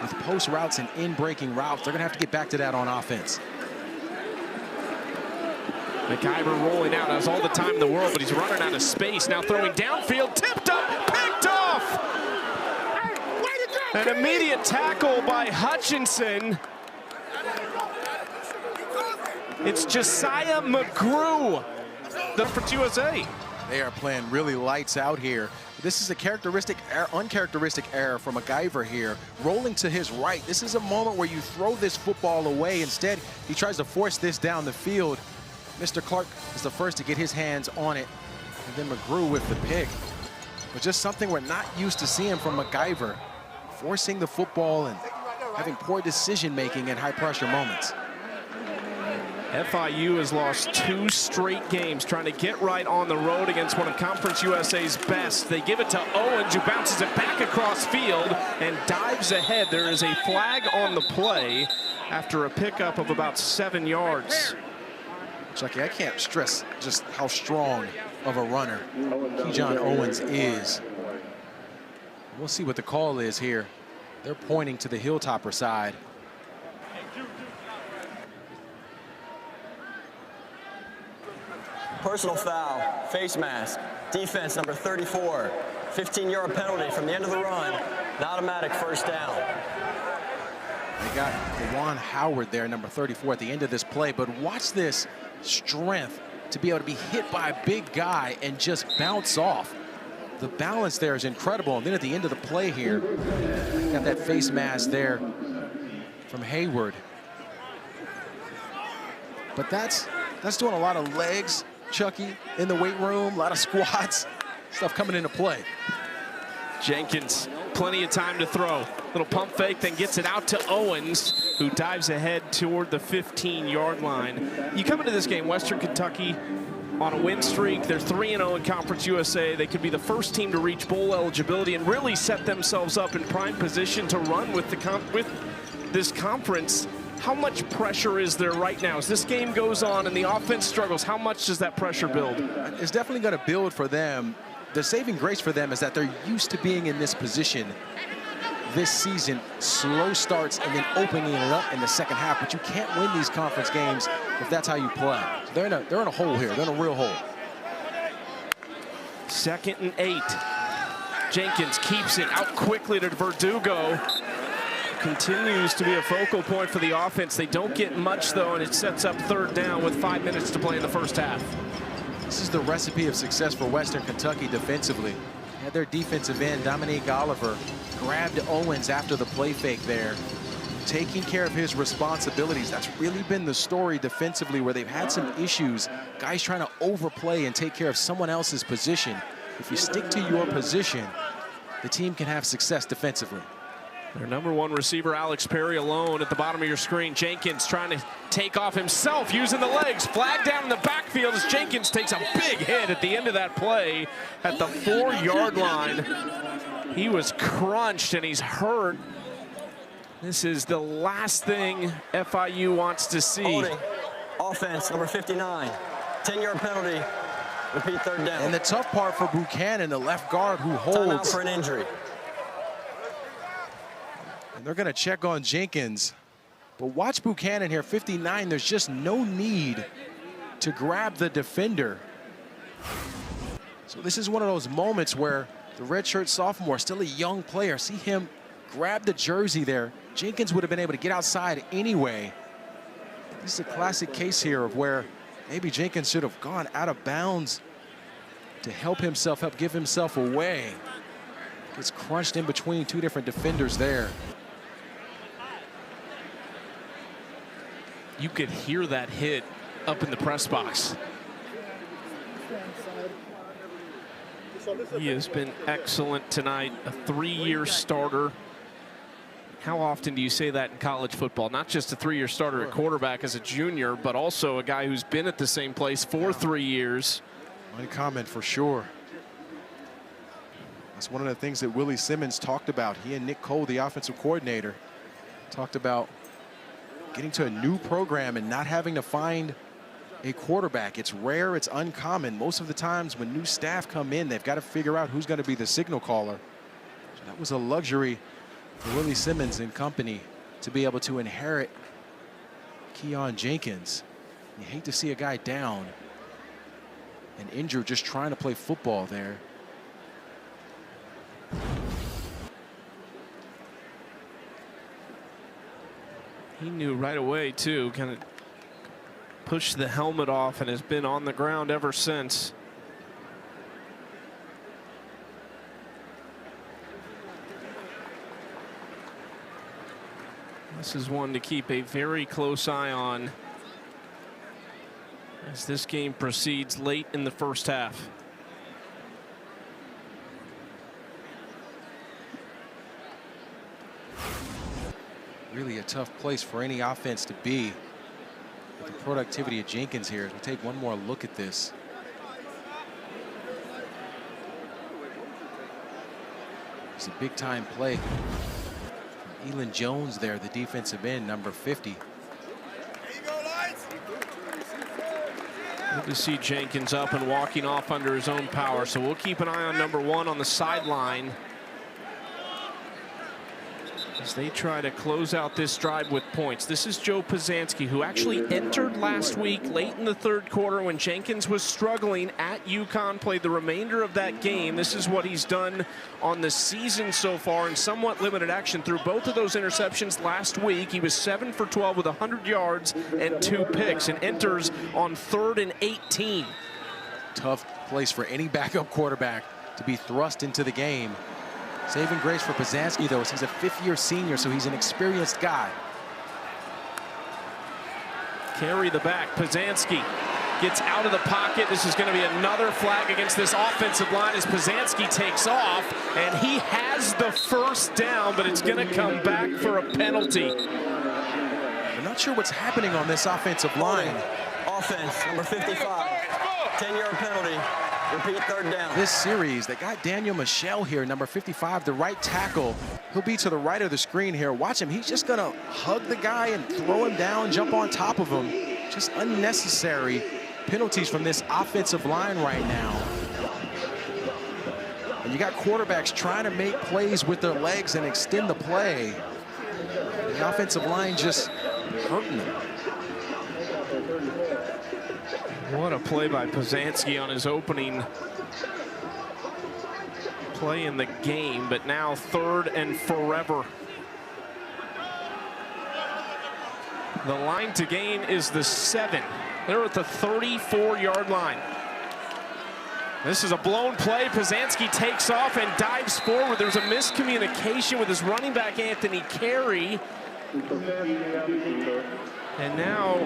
With post routes and in-breaking routes, they're going to have to get back to that on offense. McIver rolling out, has all the time in the world, but he's running out of space. Now throwing downfield, tipped up, picked off! An immediate tackle by Hutchinson. It's Josiah McGrew, for USA. They are playing really lights out here. This is a uncharacteristic error from McIver here, rolling to his right. This is a moment where you throw this football away. Instead, he tries to force this down the field. Mr. Clark is the first to get his hands on it, and then McGrew with the pick. But just something we're not used to seeing from MacIver, forcing the football and having poor decision-making in high-pressure moments. FIU has lost 2 straight games trying to get right on the road against one of Conference USA's best. They give it to Owens, who bounces it back across field and dives ahead. There is a flag on the play after a pickup of about 7 yards. Chucky, I can't stress just how strong of a runner Keyshawn Owens is. We'll see what the call is here. They're pointing to the Hilltopper side. Personal foul, face mask, defense number 34. 15-yard penalty from the end of the run. An automatic first down. They got Juwan Howard there, number 34, at the end of this play. But watch this strength to be able to be hit by a big guy and just bounce off. The balance there is incredible. And then at the end of the play here, got that face mask there from Hayward. But that's doing a lot of legs, Chucky, in the weight room, a lot of squats, stuff coming into play. Jenkins, plenty of time to throw. Little pump fake, then gets it out to Owens, who dives ahead toward the 15-yard line. You come into this game, Western Kentucky on a win streak. They're 3-0 in Conference USA. They could be the first team to reach bowl eligibility and really set themselves up in prime position to run with this conference. How much pressure is there right now? As this game goes on and the offense struggles, how much does that pressure build? It's definitely going to build for them. The saving grace for them is that they're used to being in this position this season. Slow starts and then opening it up in the second half. But you can't win these conference games if that's how you play. So they're in a hole here. They're in a real hole. 2nd and 8. Jenkins keeps it out quickly to Verdugo. Continues to be a focal point for the offense. They don't get much, though, and it sets up 3rd down with 5 minutes to play in the first half. This is the recipe of success for Western Kentucky defensively. Had their defensive end, Dominique Oliver, grabbed Owens after the play fake there, taking care of his responsibilities. That's really been the story defensively, where they've had some issues. Guys trying to overplay and take care of someone else's position. If you stick to your position, the team can have success defensively. Their number 1 receiver, Alex Perry, alone at the bottom of your screen. Jenkins trying to take off himself using the legs. Flag down in the backfield as Jenkins takes a big hit at the end of that play at the 4-yard line. He was crunched and he's hurt. This is the last thing FIU wants to see. Holding. Offense number 59. 10-yard penalty. Repeat 3rd down. And the tough part for Buchanan, the left guard who holds. Timeout for an injury. And they're going to check on Jenkins. But watch Buchanan here, 59. There's just no need to grab the defender. So this is one of those moments where the redshirt sophomore, still a young player, see him grab the jersey there. Jenkins would have been able to get outside anyway. This is a classic case here of where maybe Jenkins should have gone out of bounds to help give himself away. Gets crunched in between 2 different defenders there. You could hear that hit up in the press box. He has been excellent tonight, a 3-year starter. How often do you say that in college football? Not just a 3-year starter at quarterback as a junior, but also a guy who's been at the same place for 3 years. Uncommon for sure. That's one of the things that Willie Simmons talked about. He and Nick Cole, the offensive coordinator, talked about getting to a new program and not having to find a quarterback. It's rare, it's uncommon. Most of the times when new staff come in, they've got to figure out who's going to be the signal caller. So that was a luxury for Willie Simmons and company to be able to inherit Keon Jenkins. You hate to see a guy down and injured just trying to play football there. He knew right away, too, kind of pushed the helmet off and has been on the ground ever since. This is one to keep a very close eye on. as this game proceeds late in the first half. Really a tough place for any offense to be. With the productivity of Jenkins here, as we take one more look at this. It's a big time play from Elin Jones there, the defensive end, number 50. Good to see Jenkins up and walking off under his own power. So we'll keep an eye on number 1 on the sideline as they try to close out this drive with points. This is Joe Pazanski, who actually entered last week late in the third quarter when Jenkins was struggling at UConn, played the remainder of that game. This is what he's done on the season so far in somewhat limited action through both of those interceptions last week. He was 7 for 12 with 100 yards and 2 picks and enters on 3rd and 18. Tough place for any backup quarterback to be thrust into the game. Saving grace for Pazanski, though, is he's a 5th-year senior, so he's an experienced guy. Carry the back. Pazanski gets out of the pocket. This is going to be another flag against this offensive line as Pazanski takes off, and he has the first down, but it's going to come back for a penalty. I'm not sure what's happening on this offensive line. Offense, number 55. 10-yard penalty. Repeat, 3rd down. This series, they got Daniel Michel here, number 55, the right tackle. He'll be to the right of the screen here. Watch him. He's just going to hug the guy and throw him down, jump on top of him. Just unnecessary penalties from this offensive line right now. And you got quarterbacks trying to make plays with their legs and extend the play. The offensive line just hurting them. What a play by Pazanski on his opening play in the game, but now 3rd and forever. The line to gain is the 7. They're at the 34-yard line. This is a blown play. Pazanski takes off and dives forward. There's a miscommunication with his running back, Anthony Carey. And now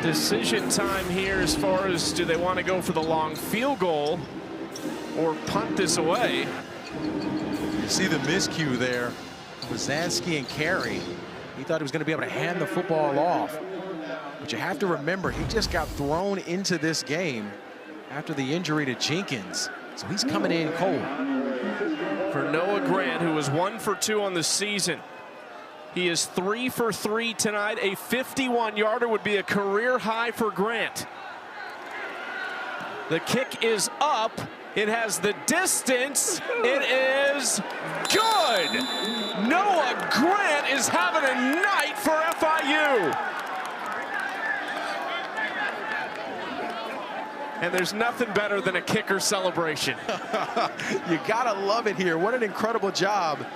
decision time here as far as do they want to go for the long field goal or punt this away. You see the miscue there. Pazanski and Carey. He thought he was going to be able to hand the football off. But you have to remember, he just got thrown into this game after the injury to Jenkins. So he's coming in cold. For Noah Grant, who was 1 for 2 on the season. He is 3 for 3 tonight. A 51-yarder would be a career high for Grant. The kick is up. It has the distance. It is good. Noah Grant is having a night for FIU. And there's nothing better than a kicker celebration. You gotta love it here. What an incredible job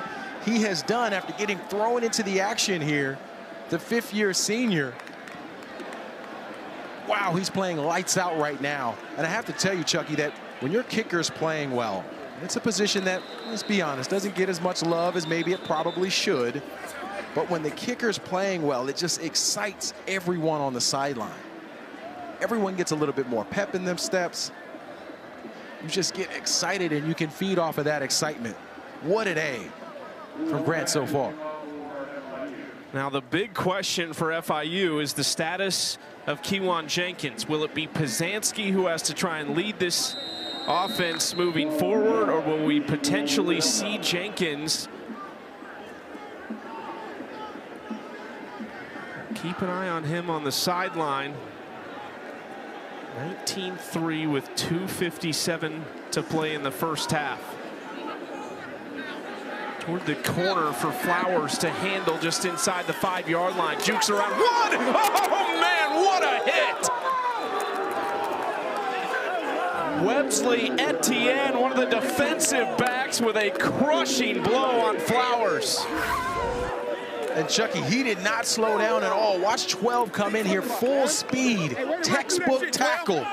he has done after getting thrown into the action here. The 5th-year senior. Wow, he's playing lights out right now. And I have to tell you, Chucky, that when your kicker's playing well, it's a position that, let's be honest, doesn't get as much love as maybe it probably should. But when the kicker's playing well, it just excites everyone on the sideline. Everyone gets a little bit more pep in them steps. You just get excited and you can feed off of that excitement. What a day from Grant so far. Now the big question for FIU is the status of Kewan Jenkins. Will it be Pazanski who has to try and lead this offense moving forward, or will we potentially see Jenkins keep an eye on him on the sideline? 19-3 with 2:57 to play in the first half. Toward the corner for Flowers to handle just inside the 5-yard line. Jukes around. One! Oh, man, what a hit! Websley Etienne, one of the defensive backs, with a crushing blow on Flowers. And Chucky, he did not slow down at all. Watch 12 come in here, full speed, textbook tackle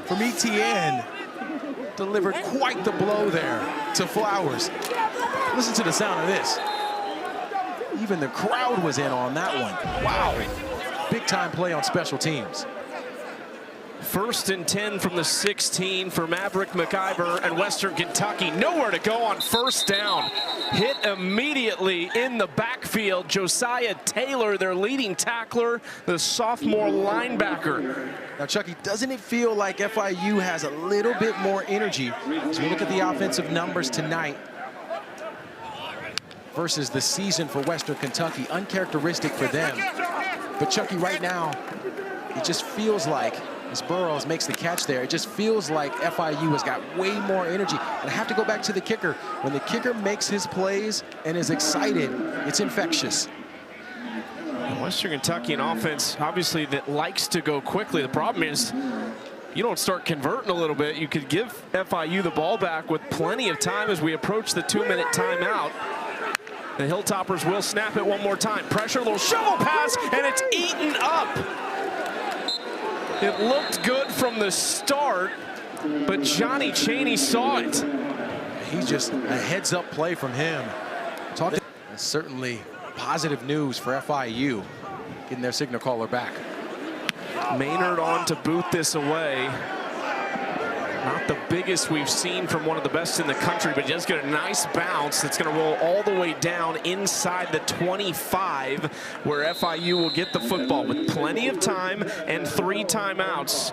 from Etienne. Delivered quite the blow there to Flowers. Listen to the sound of this. Even the crowd was in on that one. Wow. big-time play on special teams. 1st and 10 from the 16 for Maverick McIver and Western Kentucky. Nowhere to go on 1st down. Hit immediately in the backfield. Josiah Taylor, their leading tackler, the sophomore linebacker. Now, Chucky, doesn't it feel like FIU has a little bit more energy as we look at the offensive numbers tonight versus the season for Western Kentucky? Uncharacteristic for them. But, Chucky, right now, it just feels like, as Burrows makes the catch there, it just feels like FIU has got way more energy. And I have to go back to the kicker. When the kicker makes his plays and is excited, it's infectious. Western Kentucky, an offense, obviously, that likes to go quickly. The problem is you don't start converting a little bit. You could give FIU the ball back with plenty of time as we approach the 2-minute timeout. The Hilltoppers will snap it one more time. Pressure, little shovel pass, and it's eaten up. It looked good from the start, but Johnny Chaney saw it. He's just a heads-up play from him. That's certainly positive news for FIU, getting their signal caller back. Maynard on to boot this away. Not the biggest we've seen from one of the best in the country, but just get a nice bounce that's going to roll all the way down inside the 25, where FIU will get the football with plenty of time and 3 timeouts.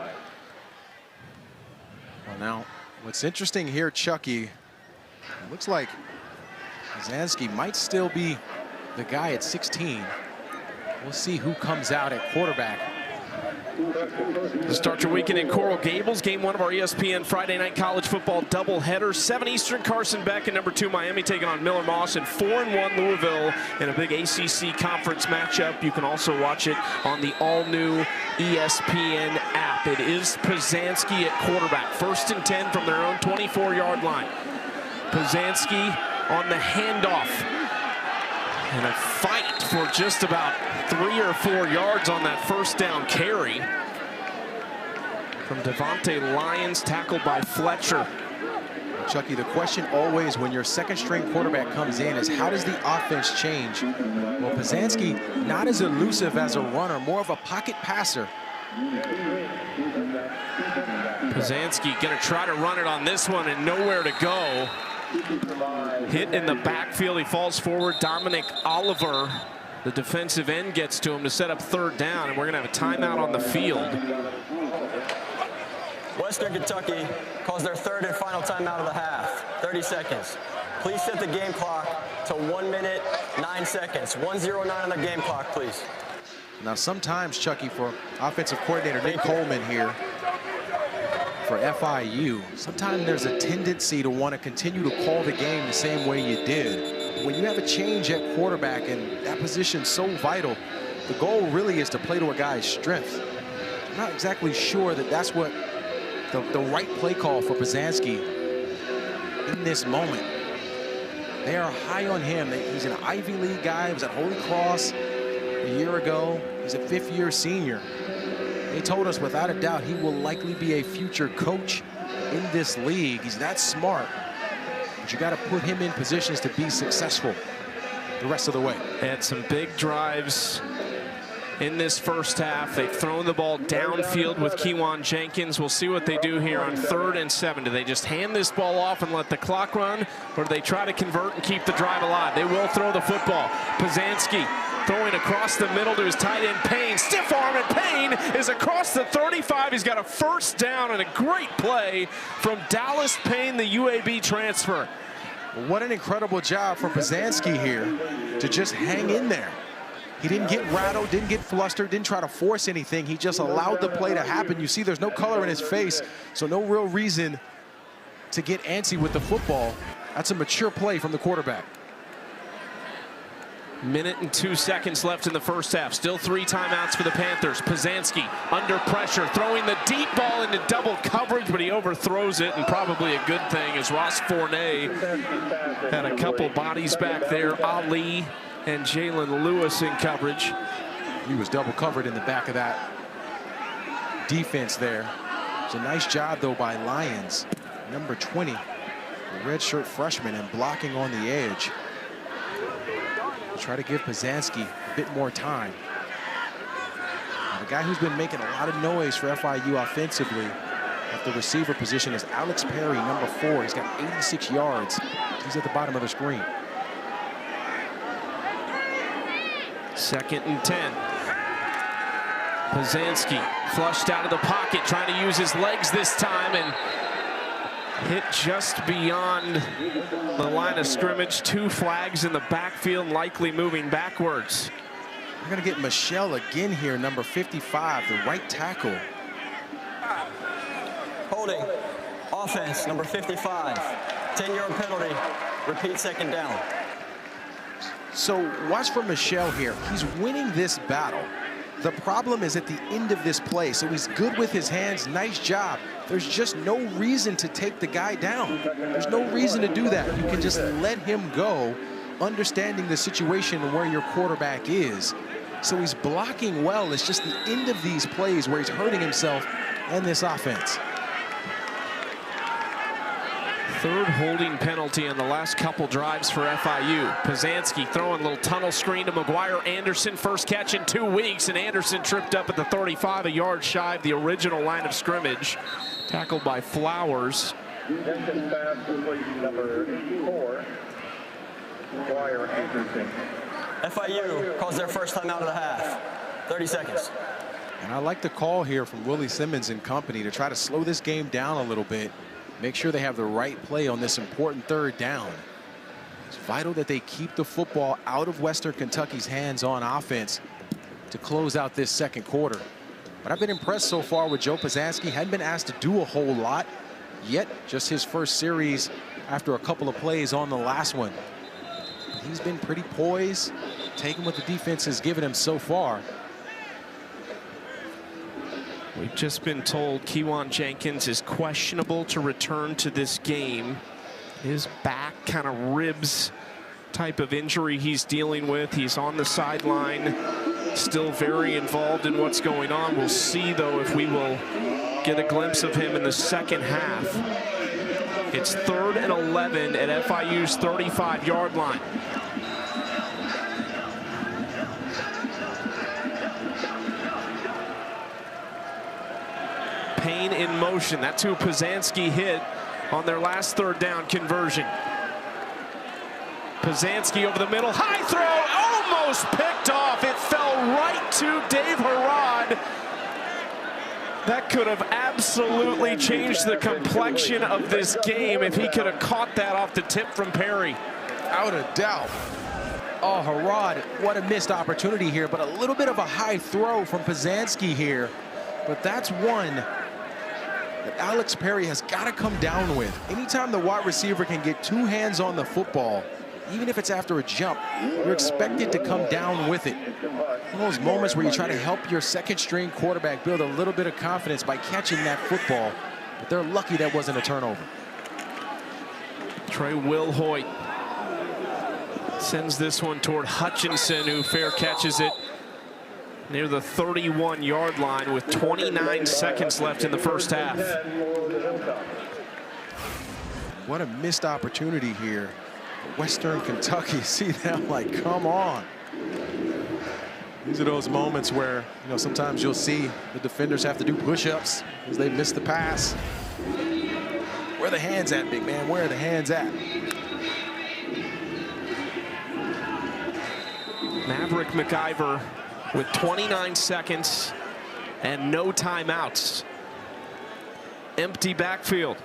Well, now, what's interesting here, Chucky, it looks like Poznanski might still be the guy at 16. We'll see who comes out at quarterback. Start your weekend in Coral Gables. Game 1 of our ESPN Friday Night College Football doubleheader. 7 Eastern, Carson Beck and number 2 Miami taking on Miller Moss, and 4-1 Louisville in a big ACC conference matchup. You can also watch it on the all-new ESPN app. It is Poznanski at quarterback. 1st and 10 from their own 24-yard line. Poznanski on the handoff. And a fight for just about 3 or 4 yards on that 1st down carry from Devontae Lyons, tackled by Fletcher. Chucky, the question always when your 2nd-string quarterback comes in is how does the offense change? Well, Poznanski not as elusive as a runner, more of a pocket passer. Poznanski gonna try to run it on this one and nowhere to go. Hit in the backfield, he falls forward. Dominic Oliver, the defensive end, gets to him to set up 3rd down, and we're gonna have a timeout on the field. Western Kentucky calls their 3rd and final timeout of the half. 30 seconds. Please set the game clock to 1 minute, 9 seconds. 1:09 on the game clock, please. Now, sometimes, Chucky, for offensive coordinator Nick Coleman here, for FIU, sometimes there's a tendency to want to continue to call the game the same way you did. When you have a change at quarterback and that position's so vital, the goal really is to play to a guy's strength. I'm not exactly sure that that's what the right play call for Poznanski in this moment. They are high on him. He's an Ivy League guy. He was at Holy Cross a year ago. He's a 5th-year senior. They told us without a doubt he will likely be a future coach in this league. He's that smart, but you got to put him in positions to be successful the rest of the way. Had some big drives in this 1st half. They've thrown the ball downfield with Kewan Jenkins. We'll see what they do here on 3rd and 7. Do they just hand this ball off and let the clock run, or do they try to convert and keep the drive alive? They will throw the football. Poznanski throwing across the middle to his tight end, Payne. Stiff arm, and Payne is across the 35. He's got a 1st down and a great play from Dallas Payne, the UAB transfer. What an incredible job for Poznanski here to just hang in there. He didn't get rattled, didn't get flustered, didn't try to force anything. He just allowed the play to happen. You see there's no color in his face, so no real reason to get antsy with the football. That's a mature play from the quarterback. 1 minute and 2 seconds left in the 1st half. Still 3 timeouts for the Panthers. Poznanski under pressure, throwing the deep ball into double coverage, but he overthrows it, and probably a good thing as Ross Fournay had a couple bodies back there. Ali and Jalen Lewis in coverage. He was double covered in the back of that defense there. It's a nice job, though, by Lyons. Number 20, the redshirt freshman, and blocking on the edge. Try to give Poznanski a bit more time. guy who's been making a lot of noise for FIU offensively at the receiver position is Alex Perry, number 4. He's got 86 yards. He's at the bottom of the screen. 2nd and 10. Pazanski flushed out of the pocket, trying to use his legs this time, and hit just beyond the line of scrimmage. 2 flags in the backfield, likely moving backwards. We're going to get Michelle again here, number 55, the right tackle. Holding. Offense, number 55. 10-yard penalty. Repeat 2nd down. So watch for Michelle here. He's winning this battle. The problem is at the end of this play. So he's good with his hands. Nice job. There's just no reason to take the guy down. There's no reason to do that. You can just let him go, understanding the situation and where your quarterback is. So he's blocking well. It's just the end of these plays where he's hurting himself and this offense. 3rd holding penalty in the last couple drives for FIU. Pazanski throwing a little tunnel screen to McGuire Anderson. First catch in 2 weeks, and Anderson tripped up at the 35, a yard shy of the original line of scrimmage. Tackled by Flowers. Defensive pass complete number 84. McGuire Anderson. FIU calls their first time out of the half. 30 seconds. And I like the call here from Willie Simmons and company to try to slow this game down a little bit. Make sure they have the right play on this important 3rd down. It's vital that they keep the football out of Western Kentucky's hands on offense to close out this 2nd quarter. But I've been impressed so far with Joe Pazanski. Hadn't been asked to do a whole lot yet. Just his first series after a couple of plays on the last one. But he's been pretty poised, taking what the defense has given him so far. We've just been told Kewan Jenkins is questionable to return to this game. His back, kind of ribs type of injury he's dealing with. He's on the sideline, still very involved in what's going on. We'll see, though, if we will get a glimpse of him in the 2nd half. It's 3rd and 11 at FIU's 35-yard line. Payne in motion. That's who Pazanski hit on their last 3rd down conversion. Pazanski over the middle. High throw, almost picked off. It fell right to Dave Harrod. That could have absolutely changed the complexion of this game if he could have caught that off the tip from Perry. Out of doubt. Oh, Harrod, what a missed opportunity here, but a little bit of a high throw from Pazanski here. But that's one that Alex Perry has got to come down with. Anytime the wide receiver can get 2 hands on the football, even if it's after a jump, you're expected to come down with it. One of those moments where you try to help your 2nd-string quarterback build a little bit of confidence by catching that football. But they're lucky that wasn't a turnover. Trey Wilhoit sends this one toward Hutchinson, who fair catches it near the 31-yard line with 29 seconds left in the 1st half. What a missed opportunity here. Western Kentucky, see them like, come on. These are those moments where, you know, sometimes you'll see the defenders have to do push-ups because they missed the pass. Where are the hands at, big man? Where are the hands at? Maverick McIver with 29 seconds and no timeouts. Empty backfield.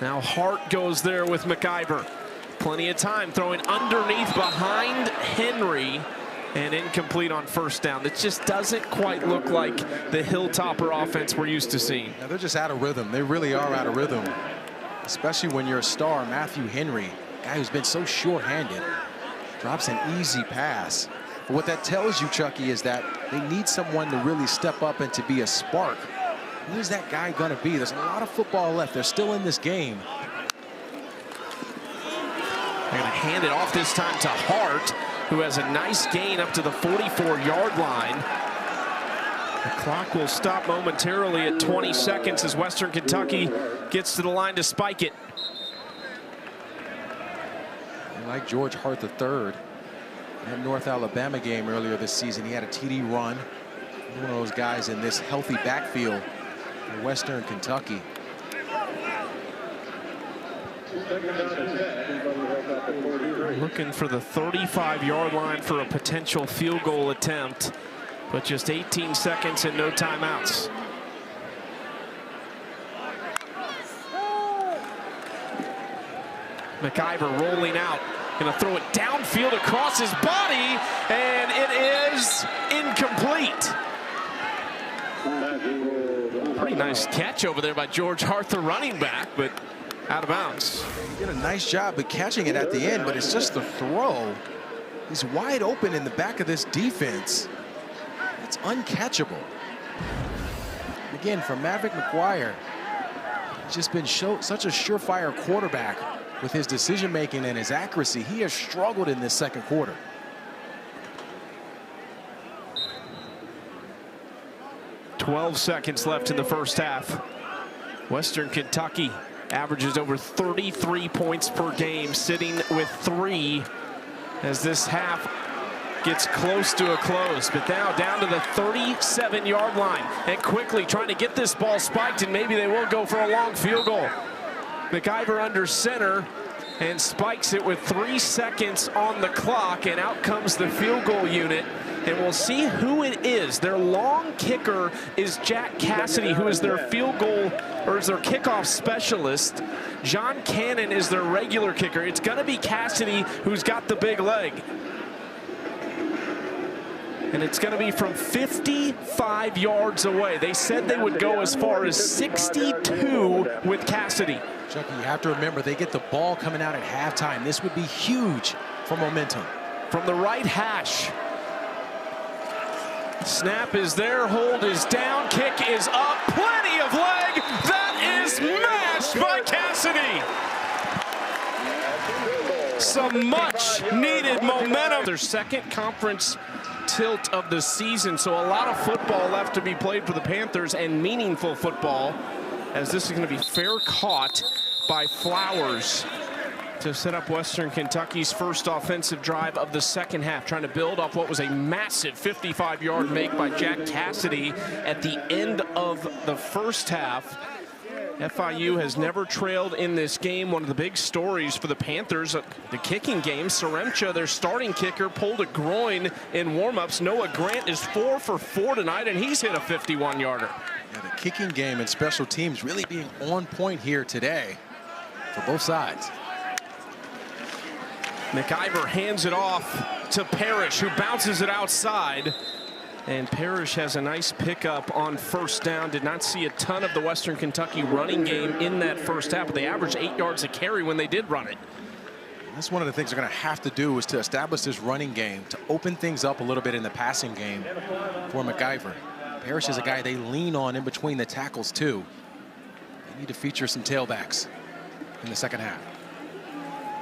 Now Hart goes there with McIver. Plenty of time, throwing underneath behind Henry, and incomplete on 1st down. It just doesn't quite look like the Hilltopper offense we're used to seeing. Now, they're just out of rhythm. They really are out of rhythm, especially when you're a star. Matthew Henry, guy who's been so sure-handed, drops an easy pass. But what that tells you, Chucky, is that they need someone to really step up and to be a spark. Who is that guy going to be? There's a lot of football left. They're still in this game. They're going to hand it off this time to Hart, who has a nice gain up to the 44-yard line. The clock will stop momentarily at 20 seconds as Western Kentucky gets to the line to spike it. I like George Hart III. That North Alabama game earlier this season, he had a TD run. One of those guys in this healthy backfield in Western Kentucky. Looking for the 35-yard line for a potential field goal attempt, but just 18 seconds and no timeouts. McIver rolling out, gonna throw it downfield across his body, and it is incomplete. Pretty nice catch over there by George Hart, the running back, but out of bounds. He did a nice job of catching it at the end, but it's just the throw. He's wide open in the back of this defense. It's uncatchable. Again, for Maverick McGuire, he's just been such a surefire quarterback with his decision-making and his accuracy. He has struggled in this second quarter. .12 seconds left in the first half. Western Kentucky averages over 33 points per game, sitting with 3 as this half gets close to a close. But now down to the 37-yard line, and quickly trying to get this ball spiked, and maybe they will go for a long field goal. McIver under center and spikes it with 3 seconds on the clock, and out comes the field goal unit. And we'll see who it is. Their long kicker is Jack Cassidy, who is their field goal, or is their kickoff specialist. John Cannon is their regular kicker. It's going to be Cassidy who's got the big leg. And it's going to be from 55 yards away. They said they would go as far as 62 with Cassidy. Chucky, you have to remember, they get the ball coming out at halftime. This would be huge for momentum. From the right hash. Snap is there, hold is down, kick is up, plenty of leg. That is mashed by Cassidy. Some much needed momentum. Their second conference tilt of the season, so a lot of football left to be played for the Panthers, and meaningful football, as this is going to be fair caught by Flowers to set up Western Kentucky's first offensive drive of the second half, trying to build off what was a massive 55-yard make by Jack Cassidy at the end of the first half. FIU has never trailed in this game. One of the big stories for the Panthers, the kicking game. Ceremcha, their starting kicker, pulled a groin in warm-ups. Noah Grant is 4 for 4 tonight, and he's hit a 51-yarder. Yeah, the kicking game and special teams really being on point here today for both sides. McIver hands it off to Parrish, who bounces it outside. And Parrish has a nice pickup on first down. Did not see a ton of the Western Kentucky running game in that first half, but they averaged 8 yards a carry when they did run it. That's one of the things they're going to have to do, is to establish this running game, to open things up a little bit in the passing game for McIver. Parrish is a guy they lean on in between the tackles, too. They need to feature some tailbacks in the second half.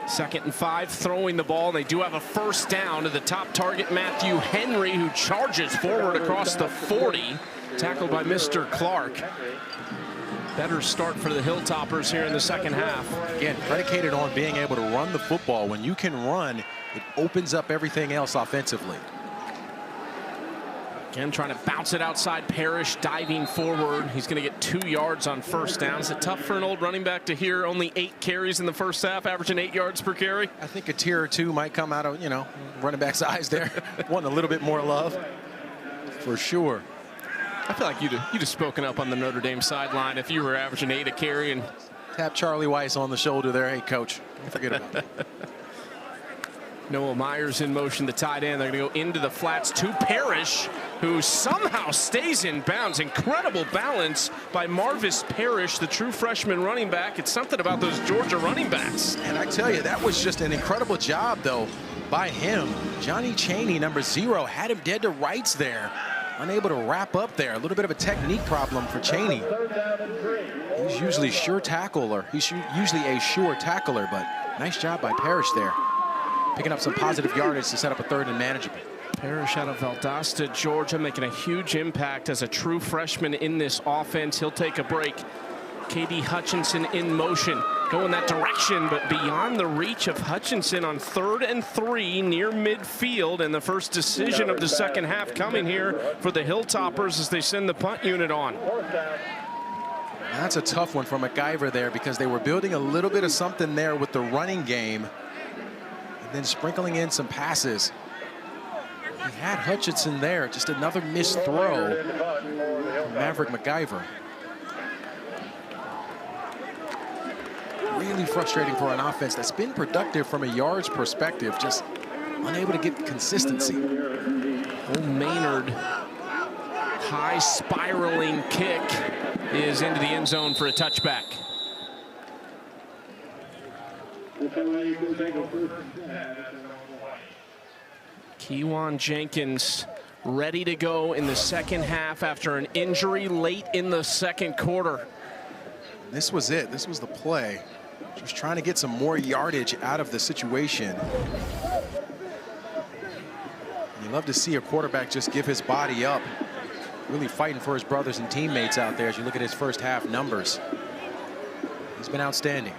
2nd and 5, throwing the ball. They do have a first down to the top target, Matthew Henry, who charges forward across the 40, tackled by Mr. Clark. Better start for the Hilltoppers here in the second half. Again, predicated on being able to run the football. When you can run, it opens up everything else offensively. Again, trying to bounce it outside. Parrish diving forward. He's going to get 2 yards on first down. Is it tough for an old running back to hear only 8 carries in the first half, averaging 8 yards per carry? I think a tear or two might come out of, you know, running back's eyes there. Wanting a little bit more love, for sure. I feel like you'd have spoken up on the Notre Dame sideline if you were averaging 8 a carry. And tap Charlie Weiss on the shoulder there. Hey, coach, don't forget about it. Noah Myers in motion, the tight end. They're going to go into the flats to Parrish, who somehow stays in bounds. Incredible balance by Marvis Parrish, the true freshman running back. It's something about those Georgia running backs. And I tell you, that was just an incredible job, though, by him. Johnny Chaney, number 0, had him dead to rights there. Unable to wrap up there. A little bit of a technique problem for Chaney. He's usually sure tackler. He's usually a sure tackler, but nice job by Parrish there. Picking up some positive yardage to set up a 3rd and manageable. Parrish out of Valdosta, Georgia, making a huge impact as a true freshman in this offense. He'll take a break KD Hutchinson in motion, going that direction, but beyond the reach of Hutchinson on 3rd and 3 near midfield, and the first decision of the second half coming here for the Hilltoppers as they send the punt unit on. That's a tough one for MacIver there, because they were building a little bit of something there with the running game and then sprinkling in some passes. He had Hutchinson there, just another missed throw from Maverick MacIver. Really frustrating for an offense that's been productive from a yards perspective, just unable to get consistency. Old Maynard, high spiraling kick is into the end zone for a touchback. Kewan Jenkins ready to go in the second half after an injury late in the second quarter. This was it. This was the play. Just trying to get some more yardage out of the situation. You love to see a quarterback just give his body up, really fighting for his brothers and teammates out there as you look at his first half numbers. He's been outstanding.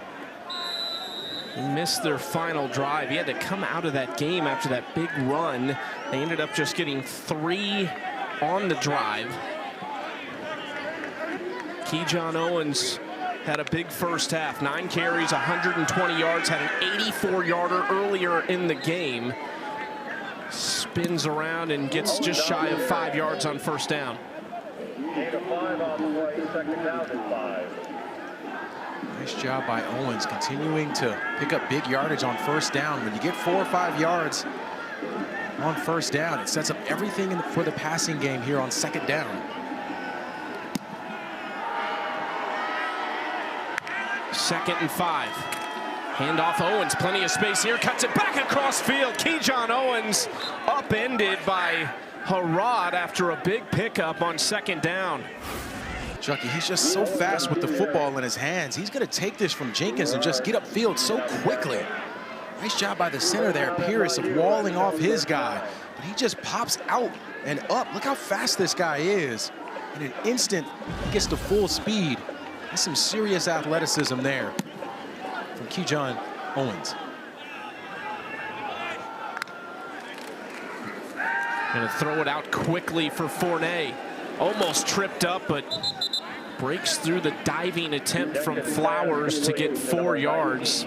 He missed their final drive. He had to come out of that game after that big run. They ended up just getting 3 on the drive. Kejon Owens had a big first half, 9 carries, 120 yards, had an 84-yarder earlier in the game. Spins around and gets just shy of 5 yards on first down. Gain of 5 on the play, second down and 5. Nice job by Owens, continuing to pick up big yardage on first down. When you get 4 or 5 yards on first down, it sets up everything for the passing game here on second down. Second and 5. Handoff Owens, plenty of space here, cuts it back across field. Kejon Owens upended by Harrod after a big pickup on second down. Chucky, he's just so fast with the football in his hands. He's going to take this from Jenkins and just get upfield so quickly. Nice job by the center there, Pierce, of walling off his guy. But he just pops out and up. Look how fast this guy is. In an instant, he gets to full speed. There's some serious athleticism there from Kejon Owens. Gonna throw it out quickly for Fournette. Almost tripped up, but breaks through the diving attempt from Flowers to get 4 yards.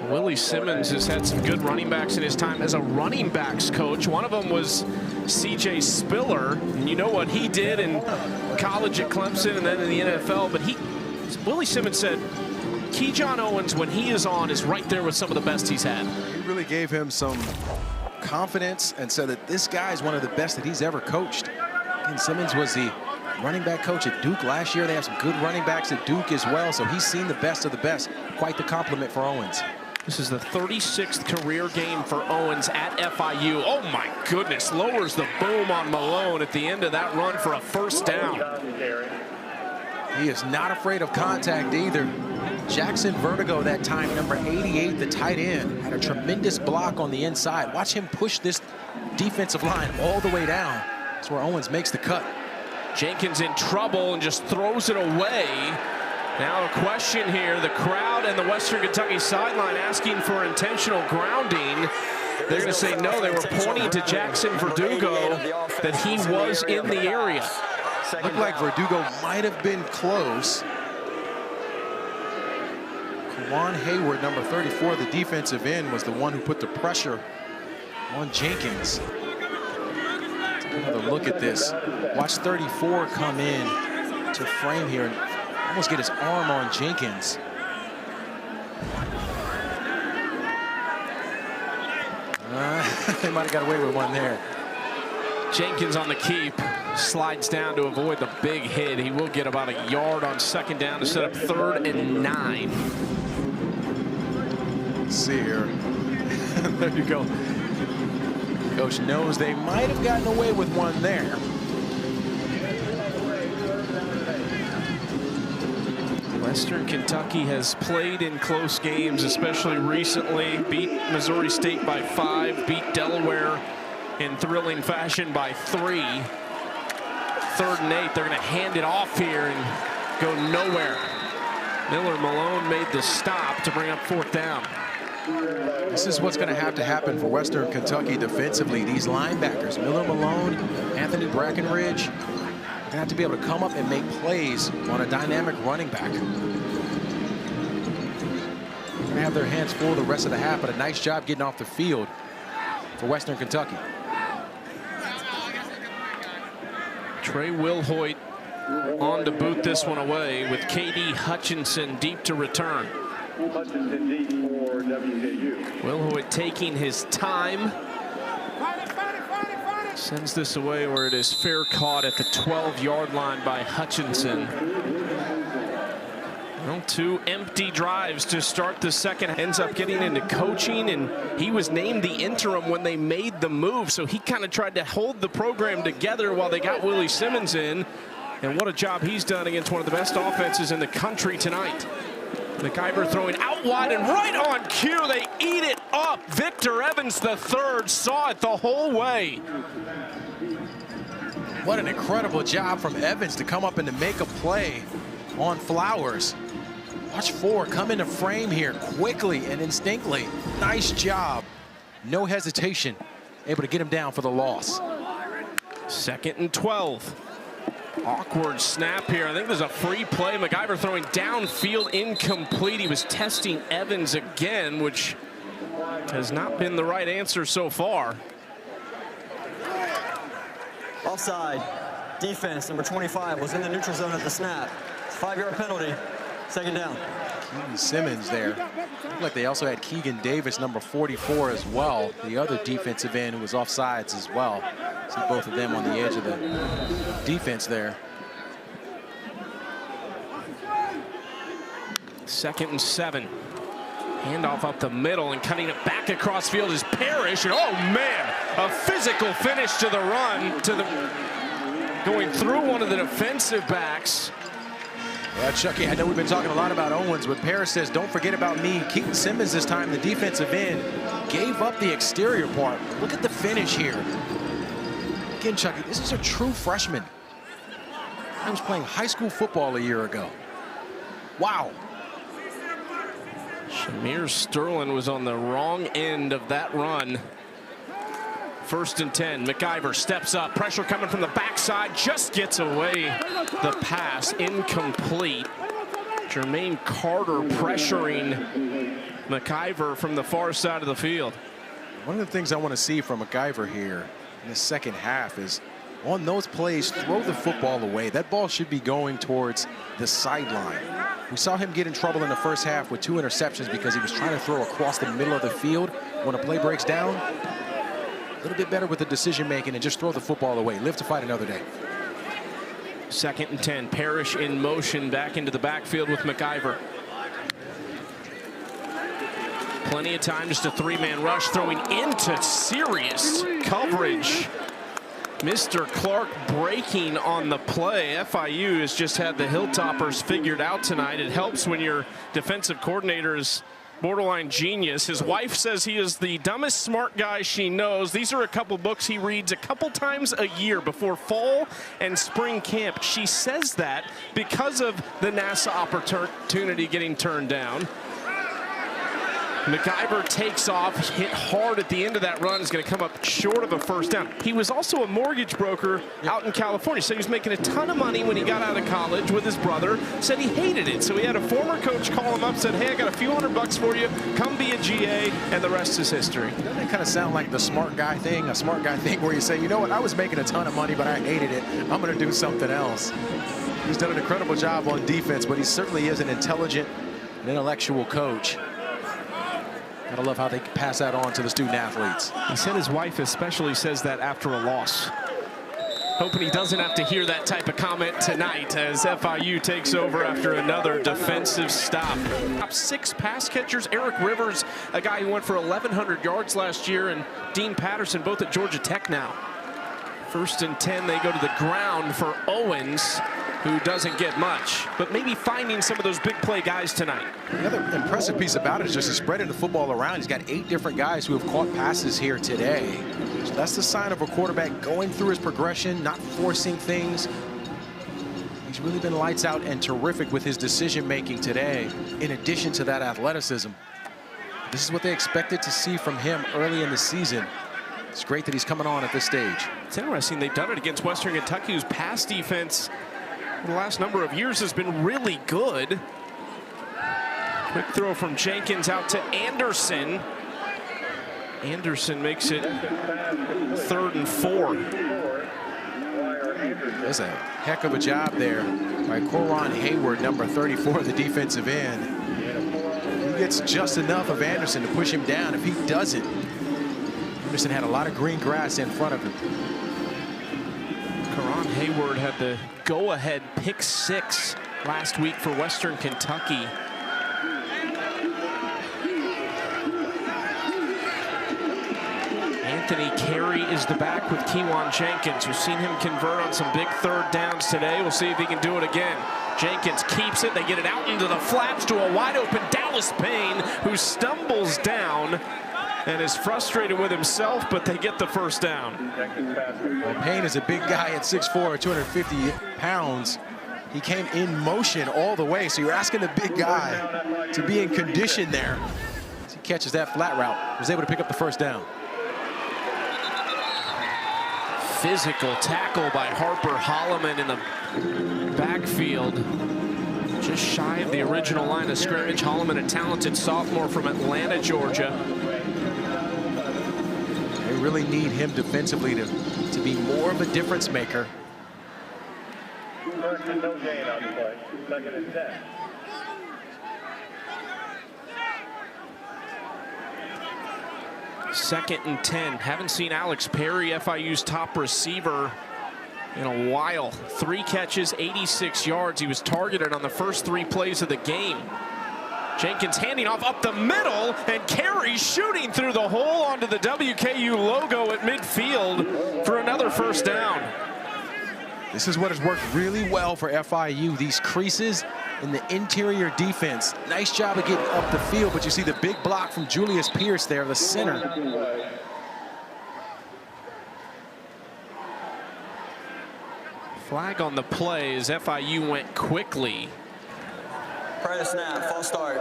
Willie Simmons has had some good running backs in his time as a running backs coach. One of them was C.J. Spiller, and you know what he did in college at Clemson and then in the NFL, but Willie Simmons said, Kejon Owens, when he is on, is right there with some of the best he's had. He really gave him some confidence and said that this guy is one of the best that he's ever coached. And Simmons was the running back coach at Duke last year. They have some good running backs at Duke as well, so he's seen the best of the best. Quite the compliment for Owens. This is the 36th career game for Owens at FIU. Oh my goodness, lowers the boom on Malone at the end of that run for a first down. He is not afraid of contact either. Jackson Vertigo that time, number 88, the tight end, had a tremendous block on the inside. Watch him push this defensive line all the way down. That's where Owens makes the cut. Jenkins in trouble and just throws it away. Now a question here, the crowd and the Western Kentucky sideline asking for intentional grounding. They're going to say no, they were pointing to Jackson Verdugo that he was in the area. Looked like Verdugo might have been close. Kawan Hayward, number 34, the defensive end, was the one who put the pressure on Jenkins. Take another look at this. Watch 34 come in to frame here and almost get his arm on Jenkins. They might have got away with one there. Jenkins on the keep, slides down to avoid the big hit. He will get about a yard on second down to set up 3rd and 9. Let's see here. There you go. Coach knows they might have gotten away with one there. Western Kentucky has played in close games, especially recently. Beat Missouri State by 5, beat Delaware in thrilling fashion by 3. 3rd and 8, they're going to hand it off here and go nowhere. Miller Malone made the stop to bring up 4th down. This is what's going to happen for Western Kentucky defensively. These linebackers, Miller Malone, Anthony Brackenridge, they're going to have to be able to come up and make plays on a dynamic running back. They're going to have their hands full the rest of the half, but a nice job getting off the field for Western Kentucky. Trey Wilhoit on to boot this one away with K.D. Hutchinson deep to return. Hutchinson deep for WKU. Wilhoit taking his time. Sends this away where it is fair caught at the 12-yard line by Hutchinson. Well, 2 empty drives to start the second. Ends up getting into coaching, and he was named the interim when they made the move, so he kind of tried to hold the program together while they got Willie Simmons in. And what a job he's done against one of the best offenses in the country tonight. McIver throwing out wide and right on cue. They eat it up. Victor Evans III saw it the whole way. What an incredible job from Evans to come up and to make a play on Flowers. Watch 4 come into frame here quickly and instinctively. Nice job. No hesitation. Able to get him down for the loss. 2nd and 12. Awkward snap here. I think there's a free play. McIver throwing downfield, incomplete. He was testing Evans again, which has not been the right answer so far. Offside. Defense, number 25, was in the neutral zone at the snap. 5-yard penalty. 2nd down. Keegan Simmons there. Looked like they also had Keegan Davis, number 44, as well. The other defensive end who was offsides as well. See both of them on the edge of the defense there. 2nd and 7. Handoff up the middle, and cutting it back across field is Parrish. And oh man, a physical finish to the run, going through one of the defensive backs. Yeah, Chucky, I know we've been talking a lot about Owens, but Parrish says, don't forget about me. Keaton Simmons this time, the defensive end, gave up the exterior part. Look at the finish here. Again, Chucky, this is a true freshman. He was playing high school football a year ago. Wow. Shamir Sterling was on the wrong end of that run. 1st and 10. McIver steps up. Pressure coming from the backside. Just gets away the pass. Incomplete. Jermaine Carter pressuring McIver from the far side of the field. One of the things I want to see from McIver here in the second half is on those plays, throw the football away. That ball should be going towards the sideline. We saw him get in trouble in the first half with 2 interceptions because he was trying to throw across the middle of the field. When a play breaks down, a little bit better with the decision making and just throw the football away. Live to fight another day. 2nd and 10. Parrish in motion back into the backfield with McIver. Plenty of time, just a 3-man rush, throwing into serious coverage. Mr. Clark breaking on the play. FIU has just had the Hilltoppers figured out tonight. It helps when your defensive coordinator is borderline genius. His wife says he is the dumbest smart guy she knows. These are a couple books he reads a couple times a year before fall and spring camp. She says that because of the NASA opportunity getting turned down. McIver takes off, hit hard at the end of that run, is going to come up short of a 1st down. He was also a mortgage broker out in California, so he was making a ton of money when he got out of college with his brother. Said he hated it, so he had a former coach call him up, said, hey, I got a few $100 for you, come be a GA, and the rest is history. Doesn't it kind of sound like the smart guy thing, a smart guy thing where you say, you know what, I was making a ton of money, but I hated it. I'm going to do something else. He's done an incredible job on defense, but he certainly is an intelligent and intellectual coach. Gotta love how they pass that on to the student athletes. He said his wife especially says that after a loss. Hoping he doesn't have to hear that type of comment tonight as FIU takes over after another defensive stop. Top 6 pass catchers. Eric Rivers, a guy who went for 1,100 yards last year, and Dean Patterson, both at Georgia Tech now. 1st and 10, they go to the ground for Owens, who doesn't get much, but maybe finding some of those big play guys tonight. The other impressive piece about it is just he's spreading the football around. He's got 8 different guys who have caught passes here today. So that's the sign of a quarterback going through his progression, not forcing things. He's really been lights out and terrific with his decision-making today, in addition to that athleticism. This is what they expected to see from him early in the season. It's great that he's coming on at this stage. It's interesting, they've done it against Western Kentucky, whose pass defense the last number of years has been really good. Quick throw from Jenkins out to Anderson. Anderson makes it 3rd and 4. That's a heck of a job there by Coron Hayward, number 34, the defensive end. He gets just enough of Anderson to push him down. If he doesn't, Anderson had a lot of green grass in front of him. Coron Hayward had the go-ahead pick 6 last week for Western Kentucky. Anthony Carey is the back with Kewan Jenkins. We've seen him convert on some big 3rd downs today. We'll see if he can do it again. Jenkins keeps it. They get it out into the flats to a wide-open Dallas Payne, who stumbles down and is frustrated with himself, but they get the 1st down. Well, Payne is a big guy at 6'4", 250 pounds. He came in motion all the way, so you're asking a big guy to be in condition there. As he catches that flat route, was able to pick up the 1st down. Physical tackle by Harper Holloman in the backfield. Just shy of the original line of scrimmage. Holloman, a talented sophomore from Atlanta, Georgia. They really need him defensively to be more of a difference maker. First and no gain on the play. 2nd and 10. Second and 10. Haven't seen Alex Perry, FIU's top receiver, in a while. 3 catches, 86 yards. He was targeted on the first 3 plays of the game. Jenkins handing off up the middle, and Carey shooting through the hole onto the WKU logo at midfield for another 1st down. This is what has worked really well for FIU. These creases in the interior defense. Nice job of getting up the field, but you see the big block from Julius Pierce there, the center. Flag on the play as FIU went quickly. Prior to snap, false start.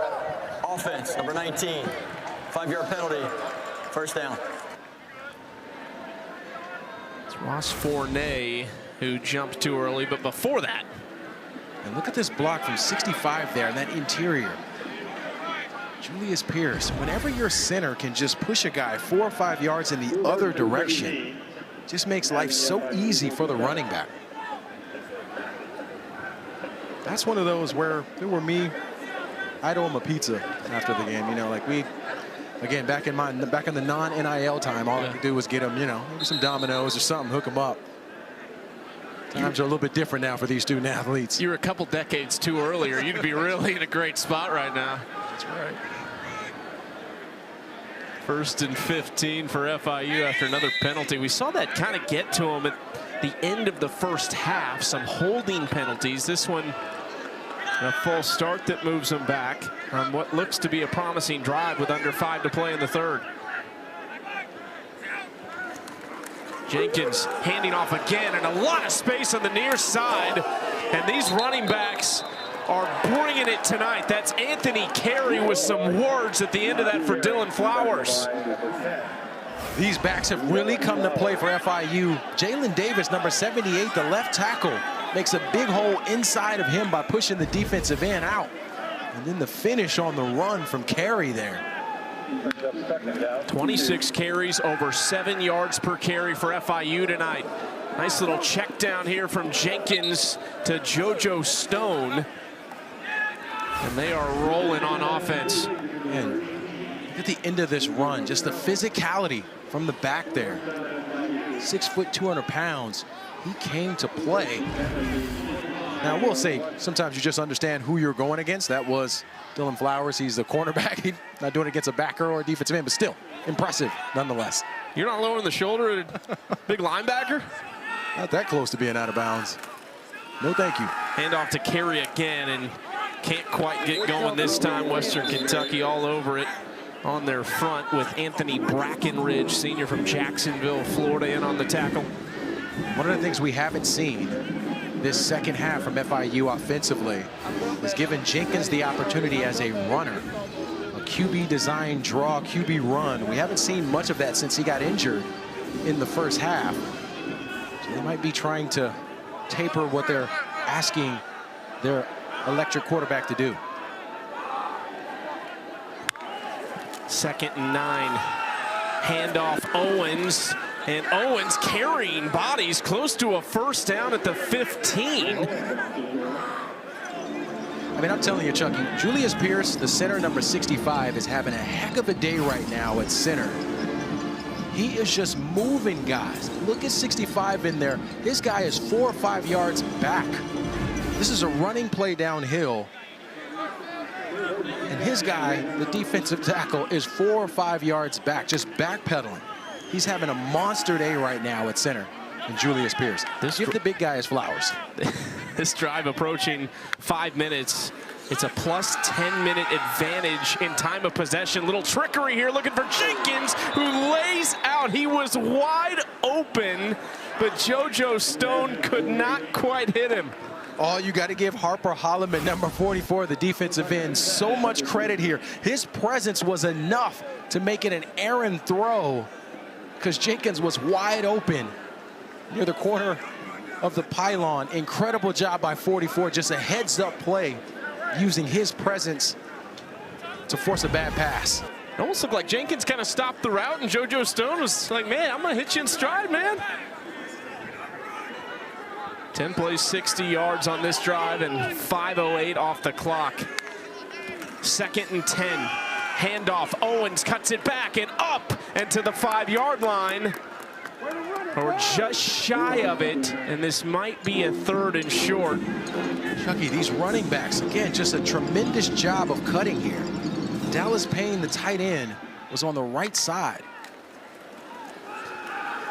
Offense, number 19. 5-yard penalty. 1st down. It's Ross Fournay who jumped too early, but before that. And look at this block from 65 there in that interior. Julius Pierce, whenever your center can just push a guy 4 or 5 yards in the other direction, just makes life so easy for the running back. That's one of those where if it were me, I'd owe him a pizza after the game. You know, like again, back in the non-NIL time, all I could do was get him, you know, maybe some Domino's or something, hook him up. Times are a little bit different now for these student athletes. You were a couple decades too earlier. You'd be really in a great spot right now. That's right. 1st and 15 for FIU after another penalty. We saw that kind of get to him at the end of the 1st half. Some holding penalties. This one, a false start that moves them back on what looks to be a promising drive with under 5 to play in the 3rd. Jenkins handing off again, and a lot of space on the near side. And these running backs are bringing it tonight. That's Anthony Carey with some words at the end of that for Dylan Flowers. These backs have really come to play for FIU. Jalen Davis, number 78, the left tackle, makes a big hole inside of him by pushing the defensive end out. And then the finish on the run from Carey there. 26 carries, over 7 yards per carry for FIU tonight. Nice little check down here from Jenkins to JoJo Stone. And they are rolling on offense. And look at the end of this run, just the physicality from the back there. 6 foot, 200 pounds. He came to play. Now, I will say, sometimes you just understand who you're going against. That was Dylan Flowers. He's the cornerback. He's not doing it against a backer or a defensive end, but still impressive nonetheless. You're not lowering the shoulder at a big linebacker? Not that close to being out of bounds. No, thank you. Hand off to Carey again, and can't quite get going this time. Western Kentucky all over it on their front with Anthony Brackenridge, senior from Jacksonville, Florida, in on the tackle. One of the things we haven't seen this second half from FIU offensively has given Jenkins the opportunity as a runner. A QB design draw, QB run. We haven't seen much of that since he got injured in the first half. So they might be trying to taper what they're asking their electric quarterback to do. 2nd and 9. Handoff Owens. And Owens carrying bodies close to a first down at the 15. I mean, I'm telling you, Chucky, Julius Pierce, the center, number 65, is having a heck of a day right now at center. He is just moving guys. Look at 65 in there. This guy is 4 or 5 yards back. This is a running play downhill. And his guy, the defensive tackle, is 4 or 5 yards back, just backpedaling. He's having a monster day right now at center. And Julius Pierce. Give the big guy his flowers. This drive approaching 5 minutes. It's a plus 10-minute advantage in time of possession. Little trickery here, looking for Jenkins, who lays out. He was wide open, but JoJo Stone could not quite hit him. Oh, you got to give Harper Holloman, number 44, the defensive end, so much credit here. His presence was enough to make it an errant throw because Jenkins was wide open near the corner of the pylon. Incredible job by 44, just a heads-up play using his presence to force a bad pass. It almost looked like Jenkins kind of stopped the route, and JoJo Stone was like, man, I'm going to hit you in stride, man. 10 plays, 60 yards on this drive, and 5:08 off the clock. 2nd and 10. Handoff. Owens cuts it back and up and to the 5-yard line. Or just shy of it, and this might be a 3rd and short. Chucky, these running backs, again, just a tremendous job of cutting here. Dallas Payne, the tight end, was on the right side.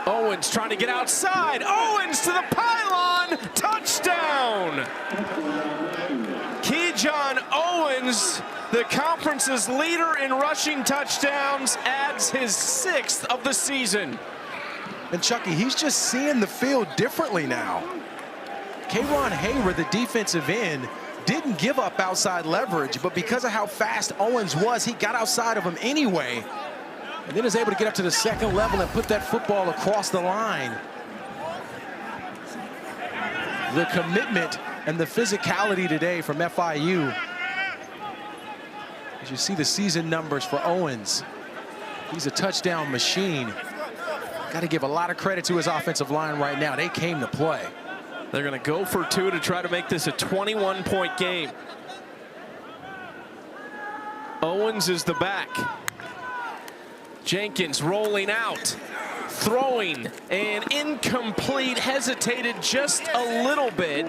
Owens trying to get outside. Owens to the pylon. Touchdown. Keyshawn Owens, the conference's leader in rushing touchdowns, adds his 6th of the season. And Chucky, he's just seeing the field differently now. Kayron Hayward, the defensive end, didn't give up outside leverage, but because of how fast Owens was, he got outside of him anyway. And then is able to get up to the 2nd level and put that football across the line. The commitment and the physicality today from FIU. As you see the season numbers for Owens, he's a touchdown machine. Got to give a lot of credit to his offensive line right now. They came to play. They're going to go for 2 to try to make this a 21-point game. Owens is the back. Jenkins rolling out, throwing, and incomplete, hesitated just a little bit.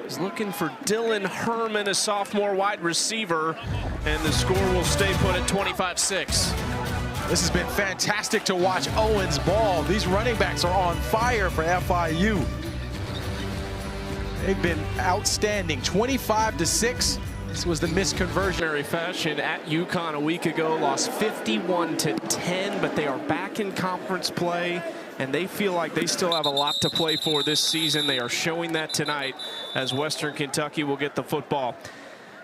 He's looking for Dylan Herman, a sophomore wide receiver, and the score will stay put at 25-6. This has been fantastic to watch Owens ball. These running backs are on fire for FIU. They've been outstanding. 25-6. This was the misconversion. Fashion at UConn a week ago, lost 51-10, but they are back in conference play, and they feel like they still have a lot to play for this season. They are showing that tonight as Western Kentucky will get the football.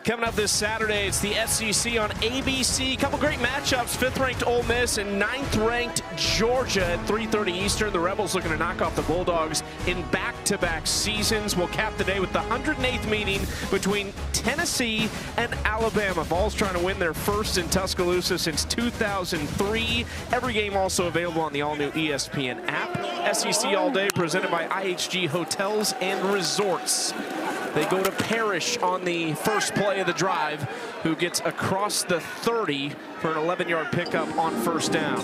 Coming up this Saturday, it's the SEC on ABC. A couple great matchups. 5th-ranked Ole Miss and 9th-ranked Georgia at 3:30 Eastern. The Rebels looking to knock off the Bulldogs in back-to-back seasons. We'll cap the day with the 108th meeting between Tennessee and Alabama. Vols trying to win their first in Tuscaloosa since 2003. Every game also available on the all-new ESPN app. SEC All Day presented by IHG Hotels and Resorts. They go to Parrish on the first play of the drive, who gets across the 30 for an 11-yard pickup on 1st down.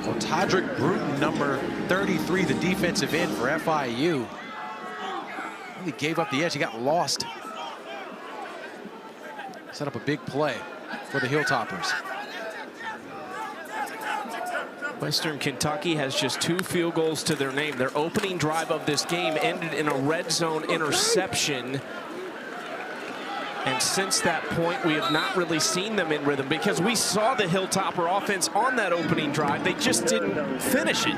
Well, Todrick Bruton, number 33, the defensive end for FIU. He gave up the edge. He got lost. Set up a big play for the Hilltoppers. Western Kentucky has just 2 field goals to their name. Their opening drive of this game ended in a red zone interception. And since that point, we have not really seen them in rhythm because we saw the Hilltopper offense on that opening drive. They just didn't finish it.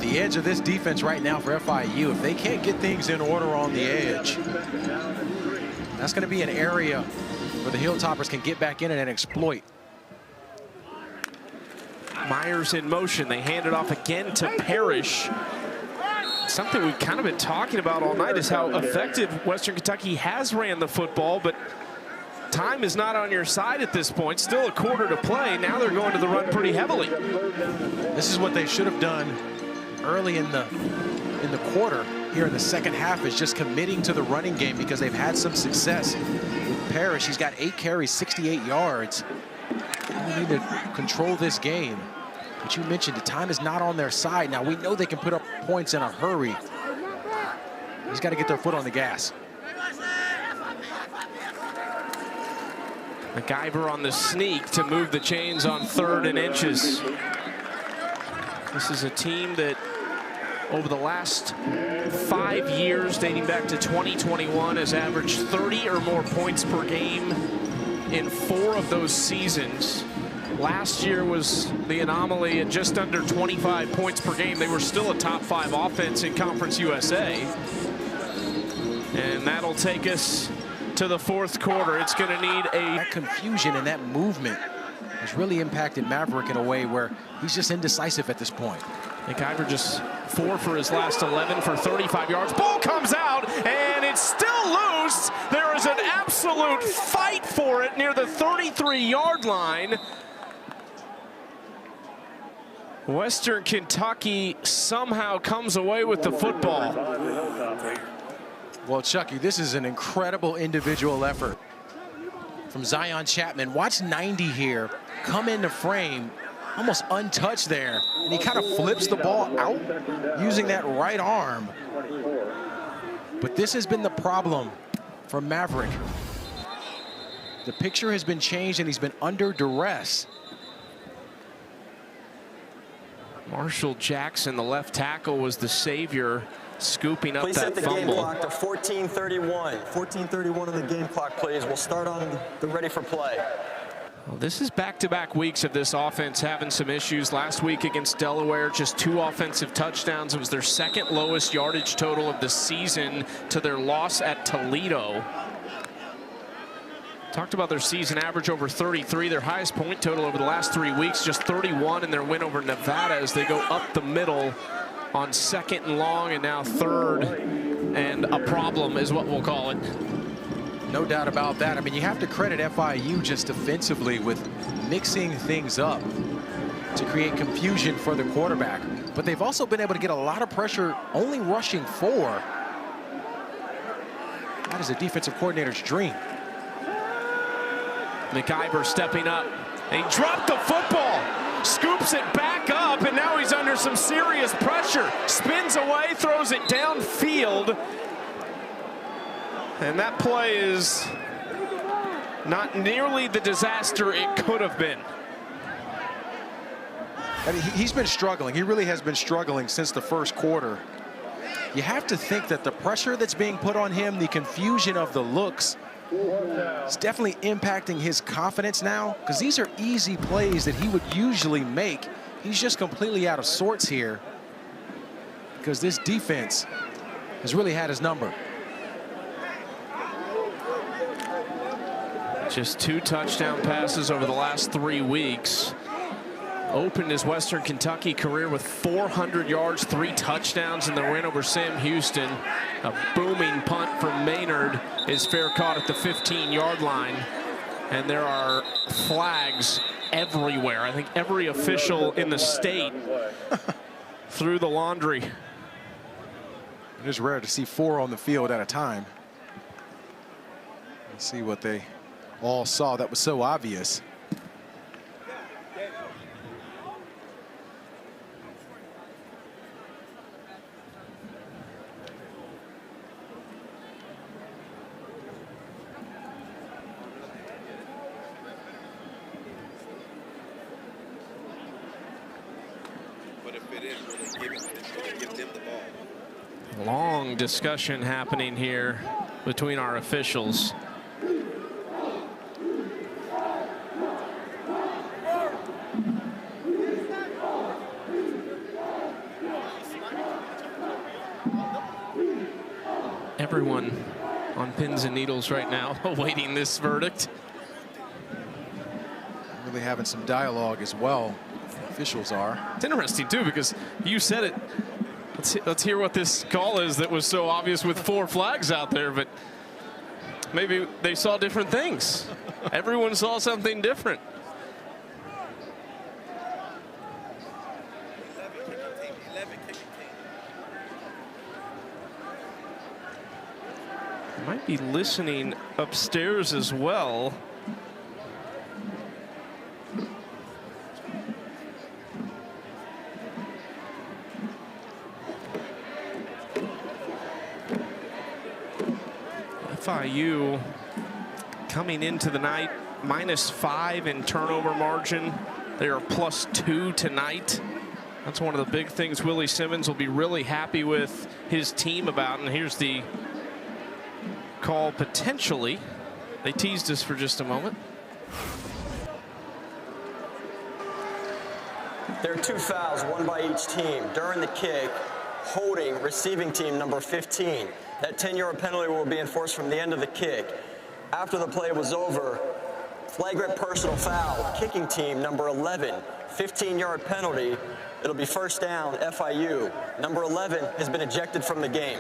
the edge of this defense right now for FIU, if they can't get things in order on the edge, that's going to be an area where the Hilltoppers can get back in and exploit. Myers in motion. They hand it off again to Parrish. Something we've kind of been talking about all night is how effective Western Kentucky has ran the football, but time is not on your side at this point. Still a quarter to play. Now they're going to the run pretty heavily. This is what they should have done early in the quarter. Here in the second half is just committing to the running game because they've had some success with Parrish. He's got 8 carries, 68 yards. We need to control this game. But you mentioned the time is not on their side. Now we know they can put up points in a hurry. He's got to get their foot on the gas. McIver on the sneak to move the chains on 3rd and inches. This is a team that over the last 5 years, dating back to 2021, has averaged 30 or more points per game in 4 of those seasons. Last year was the anomaly at just under 25 points per game. They were still a top 5 offense in Conference USA. And that'll take us to the 4th quarter. It's going to need That confusion and that movement has really impacted Maverick in a way where he's just indecisive at this point. McIver just 4 for his last 11 for 35 yards. Ball comes out, and it's still loose. There is an absolute fight for it near the 33-yard line. Western Kentucky somehow comes away with the football. Well, Chucky, this is an incredible individual effort from Zion Chapman. Watch 90 here come into frame, almost untouched there. And he kind of flips the ball out using that right arm. But this has been the problem for Maverick. The picture has been changed and he's been under duress. Marshall Jackson, the left tackle, was the savior, scooping up Please that set the game fumble. clock to 14:31. 14:31 on the game clock, please. We'll start on the ready for play. Well, this is back-to-back weeks of this offense having some issues. Last week against Delaware, just 2 offensive touchdowns. It was their 2nd lowest yardage total of the season to their loss at Toledo. Talked about their season average over 33. Their highest point total over the last 3 weeks, just 31 in their win over Nevada as they go up the middle on 2nd and long and now 3rd and a problem is what we'll call it. No doubt about that. I mean, you have to credit FIU just defensively with mixing things up to create confusion for the quarterback. But they've also been able to get a lot of pressure, only rushing 4. That is a defensive coordinator's dream. McIver stepping up. He dropped the football, scoops it back up, and now he's under some serious pressure. Spins away, throws it downfield. And that play is not nearly the disaster it could have been. I mean, he's been struggling. He really has been struggling since the 1st quarter. You have to think that the pressure that's being put on him, the confusion of the looks, it's definitely impacting his confidence now, because these are easy plays that he would usually make. He's just completely out of sorts here because this defense has really had his number. Just 2 touchdown passes over the last 3 weeks. Opened his Western Kentucky career with 400 yards, 3 touchdowns in the win over Sam Houston. A booming punt from Maynard is fair caught at the 15-yard line. And there are flags everywhere. I think every official in the state threw the laundry. It is rare to see 4 on the field at a time. Let's see what they all saw that was so obvious. Long discussion happening here between our officials. Everyone on pins and needles right now, awaiting this verdict. Really having some dialogue as well. Officials are. It's interesting too, because you said it. Let's hear what this call is that was so obvious with 4 flags out there, but maybe they saw different things. Everyone saw something different. Might be listening upstairs as well. FIU coming into the night -5 in turnover margin. They are +2 tonight. That's one of the big things Willie Simmons will be really happy with his team about. And here's the call potentially. They teased us for just a moment. There are 2 fouls, 1 by each team. During the kick, holding receiving team number 15. That 10-yard penalty will be enforced from the end of the kick. After the play was over, flagrant personal foul, kicking team number 11, 15-yard penalty. It'll be first down, FIU. Number 11 has been ejected from the game.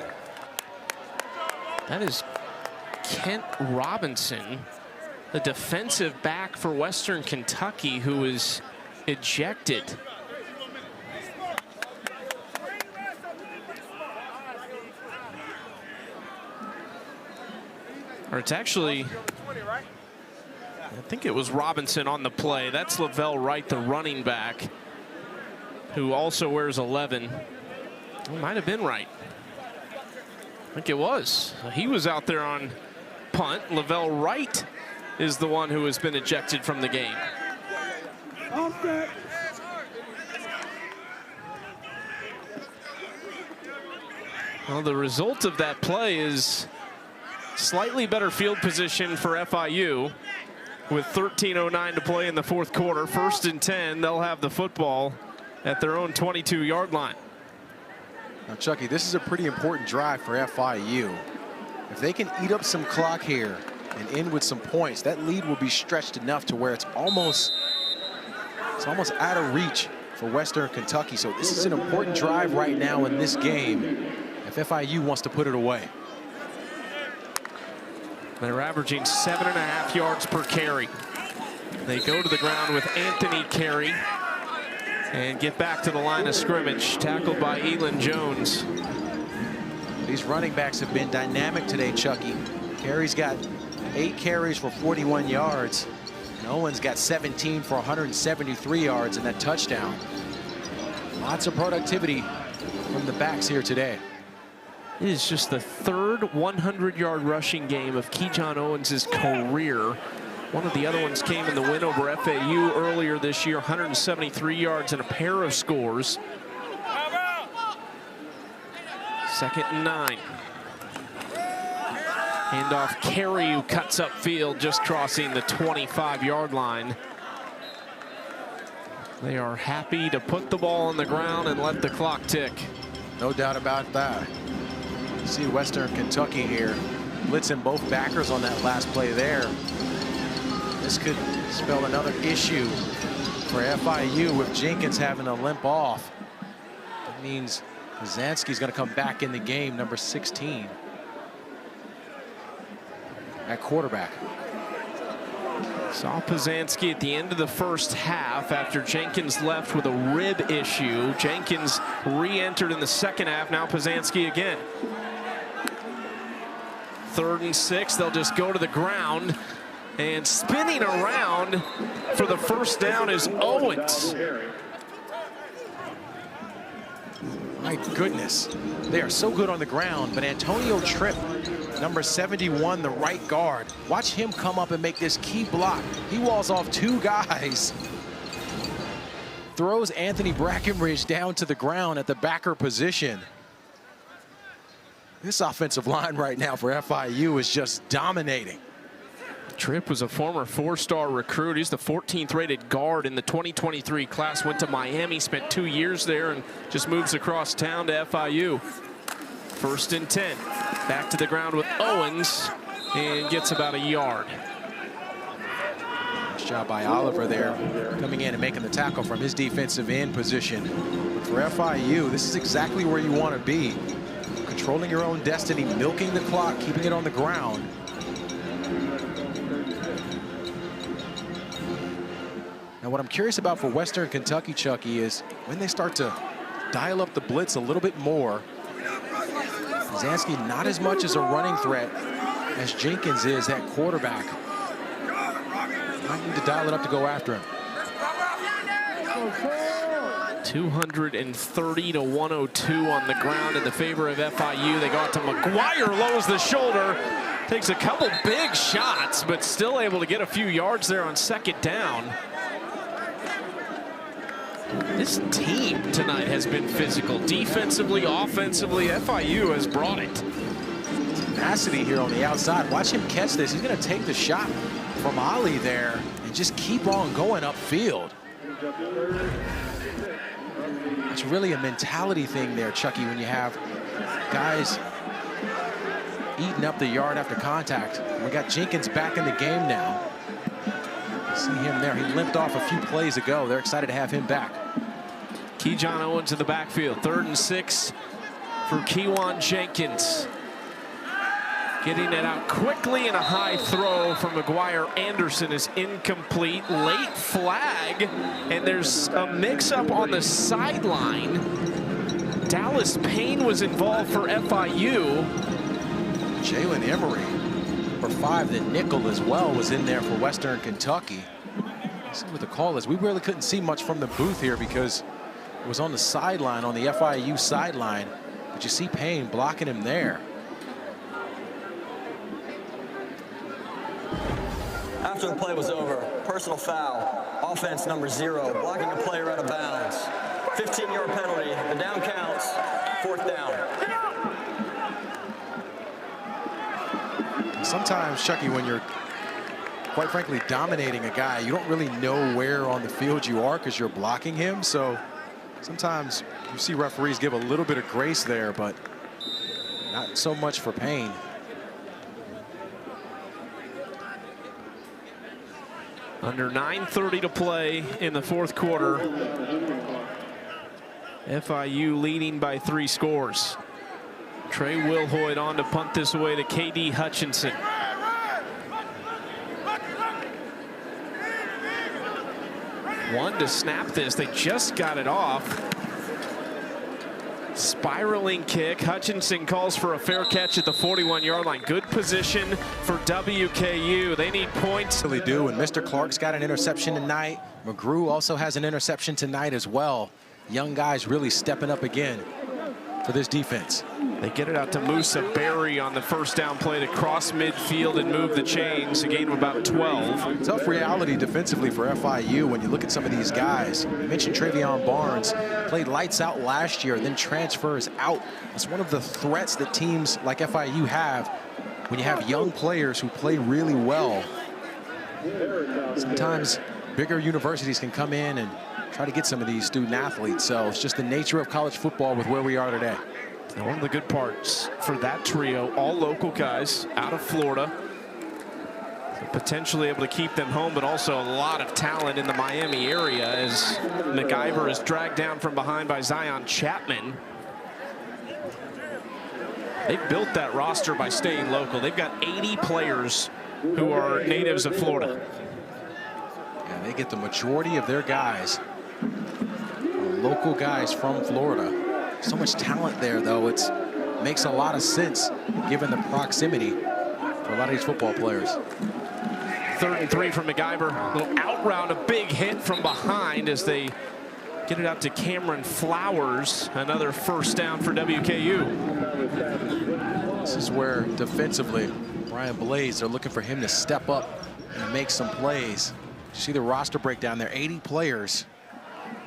That is Kent Robinson, the defensive back for Western Kentucky, who is ejected. Or it's actually, I think it was Robinson on the play. That's Lavelle Wright, the running back, who also wears 11. It might have been Wright. I think it was. He was out there on punt. Lavelle Wright is the one who has been ejected from the game. Well, the result of that play is slightly better field position for FIU with 13:09 to play in the 4th quarter. 1st and 10, they'll have the football at their own 22-yard line. Now, Chucky, this is a pretty important drive for FIU. If they can eat up some clock here and end with some points, that lead will be stretched enough to where it's almost out of reach for Western Kentucky. So this is an important drive right now in this game if FIU wants to put it away. They're averaging 7.5 yards per carry. They go to the ground with Anthony Carey and get back to the line of scrimmage, tackled by Elin Jones. These running backs have been dynamic today, Chucky. Carey's got 8 carries for 41 yards. And Owens got 17 for 173 yards and that touchdown. Lots of productivity from the backs here today. It is just the 3rd 100-yard rushing game of Keyshawn Owens' career. One of the other ones came in the win over FAU earlier this year, 173 yards and a pair of scores. 2nd and 9. Handoff Carey, who cuts upfield, just crossing the 25-yard line. They are happy to put the ball on the ground and let the clock tick. No doubt about that. You see Western Kentucky here blitzing both backers on that last play there. This could spell another issue for FIU with Jenkins having to limp off. That means Kazansky's going to come back in the game, number 16 at quarterback. Saw Pozansky at the end of the 1st half after Jenkins left with a rib issue. Jenkins re-entered in the 2nd half. Now Pozansky again. 3rd and 6. They'll just go to the ground. And spinning around for the first down is Owens. My goodness, they are so good on the ground, but Antonio Tripp, number 71, the right guard, watch him come up and make this key block. He walls off 2 guys, throws Anthony Brackenridge down to the ground at the backer position. This offensive line right now for FIU is just dominating. Tripp was a former 4-star recruit. He's the 14th rated guard in the 2023 class. Went to Miami, spent 2 years there, and just moves across town to FIU. 1st and 10. Back to the ground with Owens and gets about a yard. Nice job by Oliver there, coming in and making the tackle from his defensive end position. For FIU, this is exactly where you want to be. Controlling your own destiny, milking the clock, keeping it on the ground. Now, what I'm curious about for Western Kentucky, Chucky, is when they start to dial up the blitz a little bit more. Zansky not as much as a running threat as Jenkins is at quarterback. Might need to dial it up to go after him. 230 to 102 on the ground in the favor of FIU. They go out to McGuire, lows the shoulder, takes a couple big shots, but still able to get a few yards there on second down. This team tonight has been physical. Defensively, offensively, FIU has brought it. Tenacity here on the outside. Watch him catch this. He's going to take the shot from Ali there and just keep on going upfield. It's really a mentality thing there, Chucky, when you have guys eating up the yard after contact. We got Jenkins back in the game now. See him there. He limped off a few plays ago. They're excited to have him back. Keyshawn Owens in the backfield. 3rd and 6 for Kewan Jenkins. Getting it out quickly, and a high throw from McGuire. Anderson is incomplete. Late flag, and there's a mix-up on the sideline. Dallas Payne was involved for FIU. Jalen Emery, number 5, the nickel as well, was in there for Western Kentucky. Let's see what the call is. We really couldn't see much from the booth here because it was on the sideline, on the FIU sideline. But you see Payne blocking him there. After the play was over, personal foul, offense number 0, blocking a player out of bounds. 15-yard penalty, the down counts, 4th down. Sometimes, Chucky, when you're, quite frankly, dominating a guy, you don't really know where on the field you are because you're blocking him. So sometimes you see referees give a little bit of grace there, but not so much for Payne. Under 9:30 to play in the 4th quarter. FIU leading by 3 scores. Trey Wilhoit on to punt this away to KD Hutchinson. One to snap this. They just got it off. Spiraling kick. Hutchinson calls for a fair catch at the 41-yard line. Good position for WKU. They need points. Really do, and Mr. Clark's got an interception tonight. McGrew also has an interception tonight as well. Young guys really stepping up again for this defense. They get it out to Musa Berry on the 1st down play to cross midfield and move the chains. A gain of about 12. Tough reality defensively for FIU when you look at some of these guys. You mentioned Travion Barnes, played lights out last year, then transfers out. It's one of the threats that teams like FIU have when you have young players who play really well. Sometimes bigger universities can come in and try to get some of these student athletes. So it's just the nature of college football with where we are today. Now, one of the good parts for that trio, all local guys out of Florida. So potentially able to keep them home, but also a lot of talent in the Miami area as McIver is dragged down from behind by Zion Chapman. They've built that roster by staying local. They've got 80 players who are natives of Florida. Yeah, they get the majority of their guys, local guys from Florida. So much talent there, though. It makes a lot of sense given the proximity for a lot of these football players. 3rd and 3 from McIver. Little out route, a big hit from behind as they get it out to Cameron Flowers. Another 1st down for WKU. This is where defensively, Brian Blaze, they're looking for him to step up and make some plays. You see the roster breakdown there, 80 players,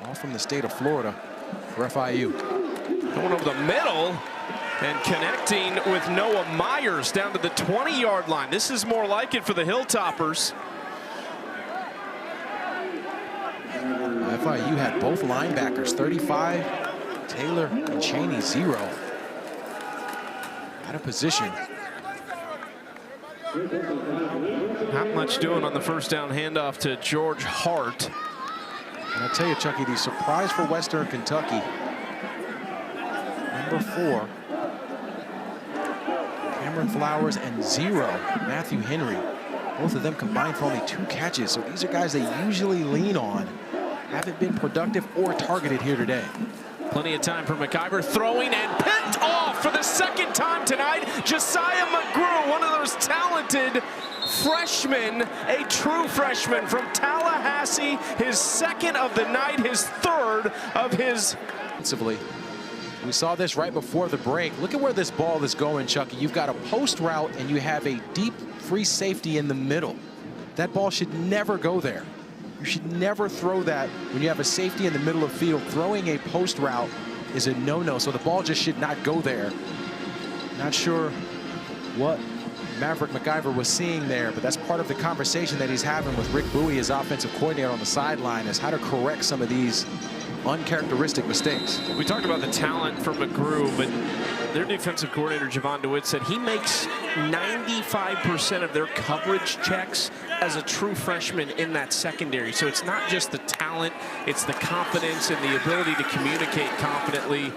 all from the state of Florida for FIU. Going over the middle and connecting with Noah Myers down to the 20-yard line. This is more like it for the Hilltoppers. FIU had both linebackers, 35, Taylor and Cheney 0. out of position. Not much doing on the first down handoff to George Hart. And I tell you, Chucky, the surprise for Western Kentucky, number 4, Cameron Flowers, and 0, Matthew Henry. Both of them combined for only 2 catches. So these are guys they usually lean on. Haven't been productive or targeted here today. Plenty of time for McIver, throwing and picked off for the second time tonight. Josiah McGrew, one of those talented freshmen, a true freshman from Tallahassee, his second of the night, his third of his. Offensively, we saw this right before the break. Look at where this ball is going, Chucky. You've got a post route and you have a deep free safety in the middle. That ball should never go there. You should never throw that when you have a safety in the middle of field. Throwing a post route is a no-no, so the ball just should not go there. Not sure what Maverick McIver was seeing there, but that's part of the conversation that he's having with Rick Bowie, his offensive coordinator, on the sideline, is how to correct some of these uncharacteristic mistakes. We talked about the talent for McGrew, but their defensive coordinator, Javon DeWitt, said he makes 95% of their coverage checks as a true freshman in that secondary. So it's not just the talent, it's the confidence and the ability to communicate confidently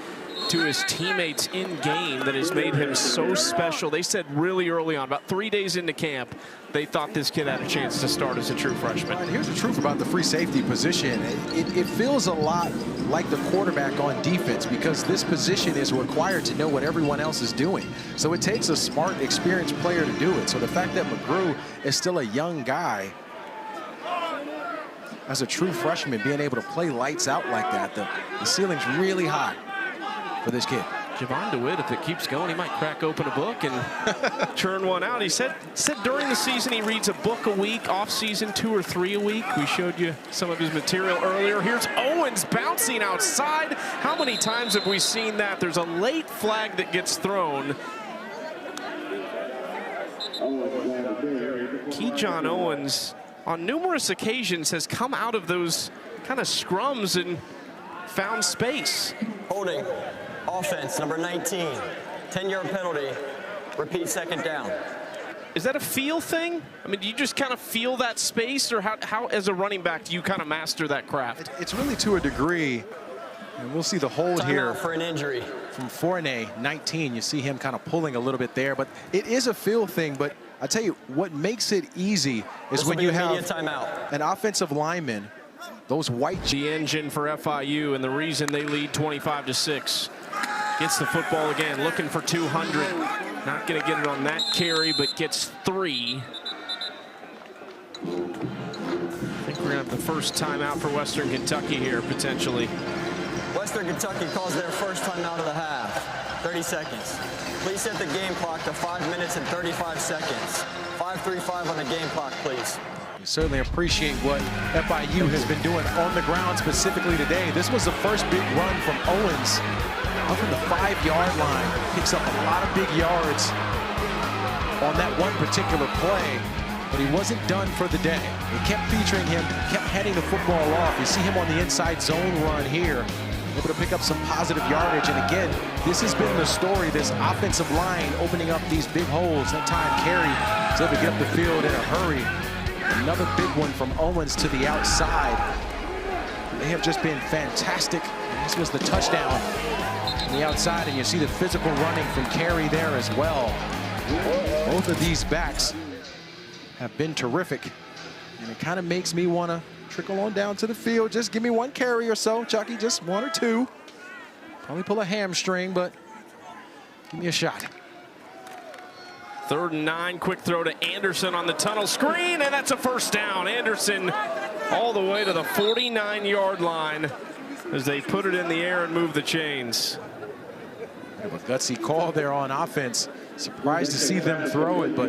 to his teammates in game that has made him so special. They said really early on, about 3 days into camp, they thought this kid had a chance to start as a true freshman. And here's the truth about the free safety position. It feels a lot like the quarterback on defense, because this position is required to know what everyone else is doing. So it takes a smart, experienced player to do it. So the fact that McGrew is still a young guy, as a true freshman, being able to play lights out like that, the ceiling's really high for this kid. Javon DeWitt, if it keeps going, he might crack open a book and churn one out. He said during the season he reads a book a week, off season 2 or 3 a week. We showed you some of his material earlier. Here's Owens bouncing outside. How many times have we seen that? There's a late flag that gets thrown. Keyshawn Owens on numerous occasions has come out of those kind of scrums and found space. Holding. Offense, number 19. 10-yard penalty. Repeat, second down. Is that a feel thing? I mean, do you just kind of feel that space, or how as a running back, do you kind of master that craft? It's really to a degree. And we'll see the hold here for an injury from Fournier, 19. You see him kind of pulling a little bit there, but it is a feel thing. But I tell you, what makes it easy is when you have an offensive lineman, those white. The engine for FIU and the reason they lead 25-6. Gets the football again, looking for 200. Not going to get it on that carry, but gets 3. I think we're going to have the first timeout for Western Kentucky here, potentially. Western Kentucky calls their first timeout of the half. 30 seconds. Please set the game clock to 5 minutes and 35 seconds. 5:35 on the game clock, please. We certainly appreciate what FIU has been doing on the ground specifically today. This was the first big run from Owens up from the 5-yard line. Picks up a lot of big yards on that one particular play, but he wasn't done for the day. They kept featuring him, kept heading the football off. You see him on the inside zone run here, able to pick up some positive yardage. And again, this has been the story, this offensive line opening up these big holes. That time Carey is able to get up the field in a hurry. Another big one from Owens to the outside. They have just been fantastic. This was the touchdown on the outside, and you see the physical running from Carey there as well. Both of these backs have been terrific, and it kind of makes me want to trickle on down to the field. Just give me one carry or so, Chucky, just 1 or 2. Probably pull a hamstring, but give me a shot. 3rd and 9, quick throw to Anderson on the tunnel screen, and that's a first down. Anderson all the way to the 49-yard line as they put it in the air and move the chains. Have a gutsy call there on offense. Surprised to see them throw it, but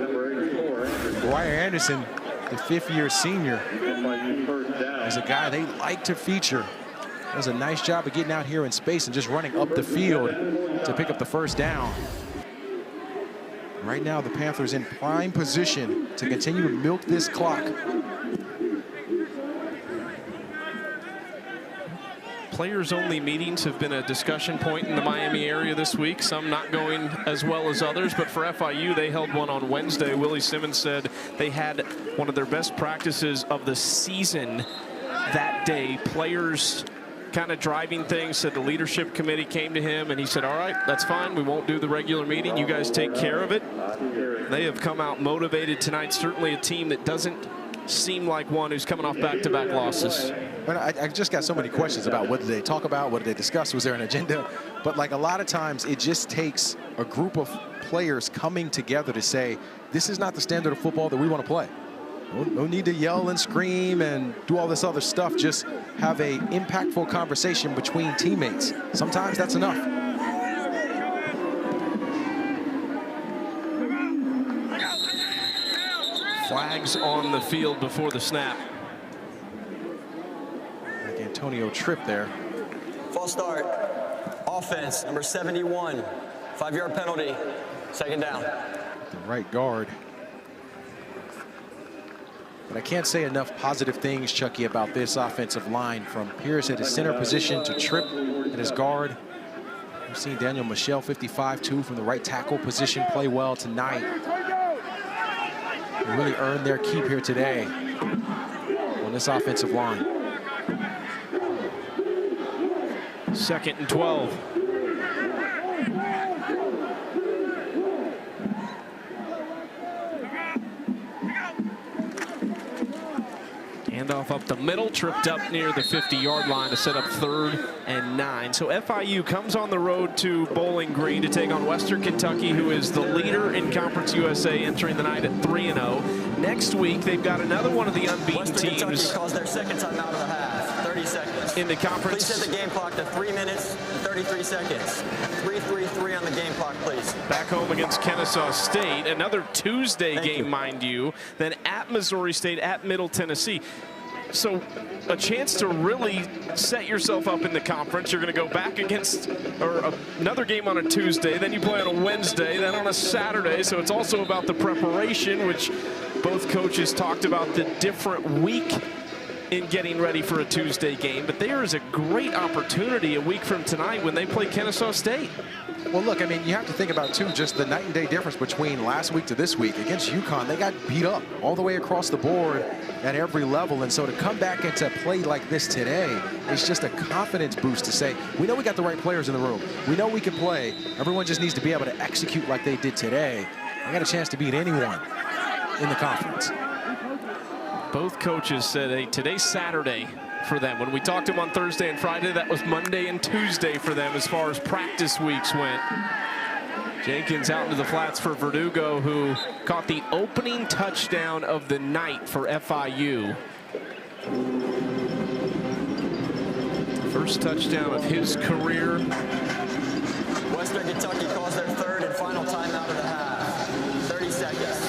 Dwyer Anderson, the 5th-year senior, is a guy they like to feature. Does a nice job of getting out here in space and just running up the field to pick up the first down. Right now, the Panthers in prime position to continue to milk this clock. players-only meetings have been a discussion point in the Miami area this week. Some not going as well as others, but for FIU, they held one on Wednesday. Willie Simmons said they had one of their best practices of the season that day. Players kind of driving things, said the leadership committee came to him and he said, all right, that's fine. We won't do the regular meeting. You guys take care of it. They have come out motivated tonight. Certainly a team that doesn't seem like one who's coming off back-to-back losses. But I just got so many questions about what did they talk about, what did they discuss, was there an agenda? But like a lot of times it just takes a group of players coming together to say, this is not the standard of football that we want to play. No need to yell and scream and do all this other stuff. Just have a impactful conversation between teammates. Sometimes that's enough. Flags on the field before the snap. Like Antonio Tripp there. False start. Offense, number 71. 5-yard penalty. Second down. The right guard. But I can't say enough positive things, Chucky, about this offensive line, from Pierce at his center position to Tripp at his guard. We've seen Daniel Michel, 55-2, from the right tackle position, play well tonight. They really earned their keep here today on this offensive line. 2nd and 12. Handoff up the middle, tripped up near the 50-yard line to set up 3rd and 9. So FIU comes on the road to Bowling Green to take on Western Kentucky, who is the leader in Conference USA, entering the night at 3-0. Next week, they've got another one of the unbeaten Western teams. Kentucky calls their second time out of the half. 30 seconds. In the conference. Please set the game clock to 3 minutes and 33 seconds. 3-3-3 on the game clock, please. Back home against Kennesaw State. Another Tuesday game, mind you. Then at Missouri State, at Middle Tennessee. So a chance to really set yourself up in the conference. You're going to go back against another game on a Tuesday. Then you play on a Wednesday, then on a Saturday. So it's also about the preparation, which both coaches talked about the different week in getting ready for a Tuesday game. But there is a great opportunity a week from tonight when they play Kennesaw State. Well, look, I mean, you have to think about, too, just the night and day difference between last week to this week. Against UConn, they got beat up all the way across the board at every level. And so to come back and to play like this today is just a confidence boost to say, we know we got the right players in the room. We know we can play. Everyone just needs to be able to execute like they did today. I got a chance to beat anyone in the conference. Both coaches said, hey, today's Saturday for them. When we talked to them on Thursday and Friday, that was Monday and Tuesday for them as far as practice weeks went. Jenkins out into the flats for Verdugo, who caught the opening touchdown of the night for FIU. First touchdown of his career. Western Kentucky calls their 3rd and final timeout of the half. 30 seconds.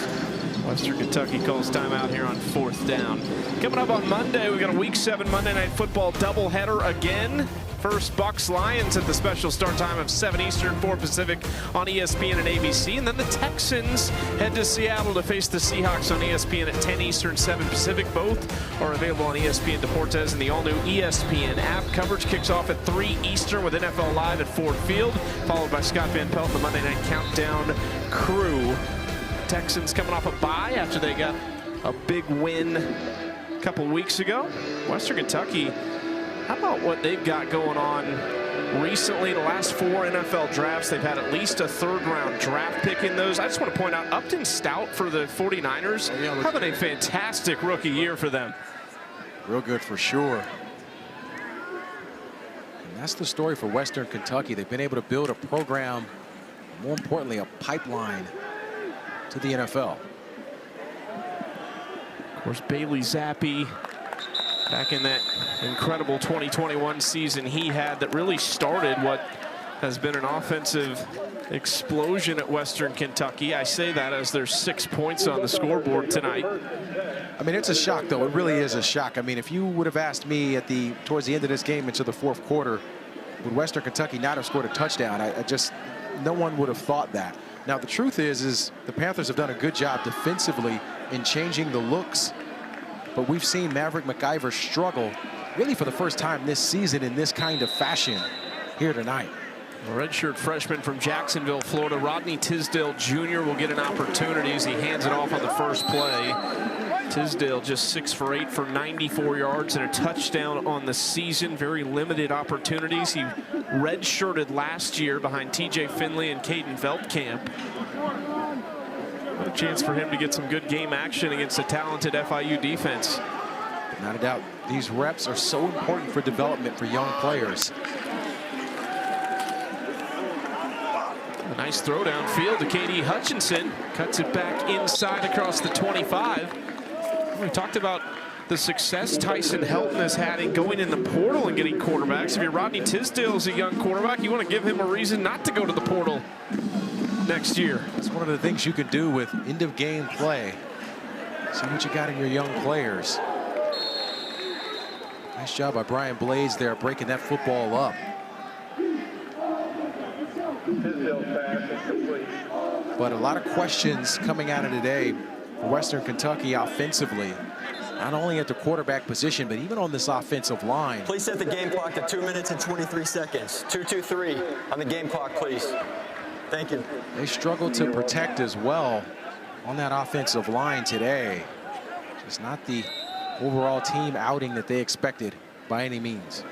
Western Kentucky calls timeout here on 4th down. Coming up on Monday, we got a Week 7 Monday Night Football doubleheader again. First, Bucks-Lions at the special start time of 7 Eastern, 4 Pacific on ESPN and ABC. And then the Texans head to Seattle to face the Seahawks on ESPN at 10 Eastern, 7 Pacific. Both are available on ESPN Deportes and the all-new ESPN app. Coverage kicks off at 3 Eastern with NFL Live at Ford Field, followed by Scott Van Pelt and the Monday Night Countdown crew. Texans coming off a bye after they got a big win a couple weeks ago. Western Kentucky, how about what they've got going on recently? The last 4 NFL drafts, they've had at least a 3rd-round draft pick in those. I just want to point out Upton Stout for the 49ers. Having a fantastic rookie year for them. Real good for sure. And that's the story for Western Kentucky. They've been able to build a program, more importantly, a pipeline to the NFL. Of course, Bailey Zappi, back in that incredible 2021 season he had that really started what has been an offensive explosion at Western Kentucky. I say that as there's 6 points on the scoreboard tonight. I mean, it's a shock, though. It really is a shock. I mean, if you would have asked me towards the end of this game into the 4th quarter, would Western Kentucky not have scored a touchdown? No one would have thought that. Now, the truth is the Panthers have done a good job defensively in changing the looks, but we've seen Maverick McIver struggle really for the first time this season in this kind of fashion here tonight. A redshirt freshman from Jacksonville, Florida, Rodney Tisdale Jr. will get an opportunity as he hands it off on the first play. Tisdale just 6 for 8 for 94 yards and a touchdown on the season. Very limited opportunities. He redshirted last year behind TJ Finley and Caden Veldkamp. A chance for him to get some good game action against a talented FIU defense. Not a doubt, these reps are so important for development for young players. A nice throw downfield to KD Hutchinson. Cuts it back inside across the 25. We talked about the success Tyson Helton has had in going in the portal and getting quarterbacks. If you're Rodney Tisdale as a young quarterback, you want to give him a reason not to go to the portal next year. It's one of the things you can do with end-of-game play. See what you got in your young players. Nice job by Brian Blades there, breaking that football up. But a lot of questions coming out of today for Western Kentucky offensively. Not only at the quarterback position, but even on this offensive line. Please set the game clock to 2 minutes and 23 seconds. 2-2-3 on the game clock, please. Thank you. They struggled to protect as well on that offensive line today. Just not the overall team outing that they expected by any means.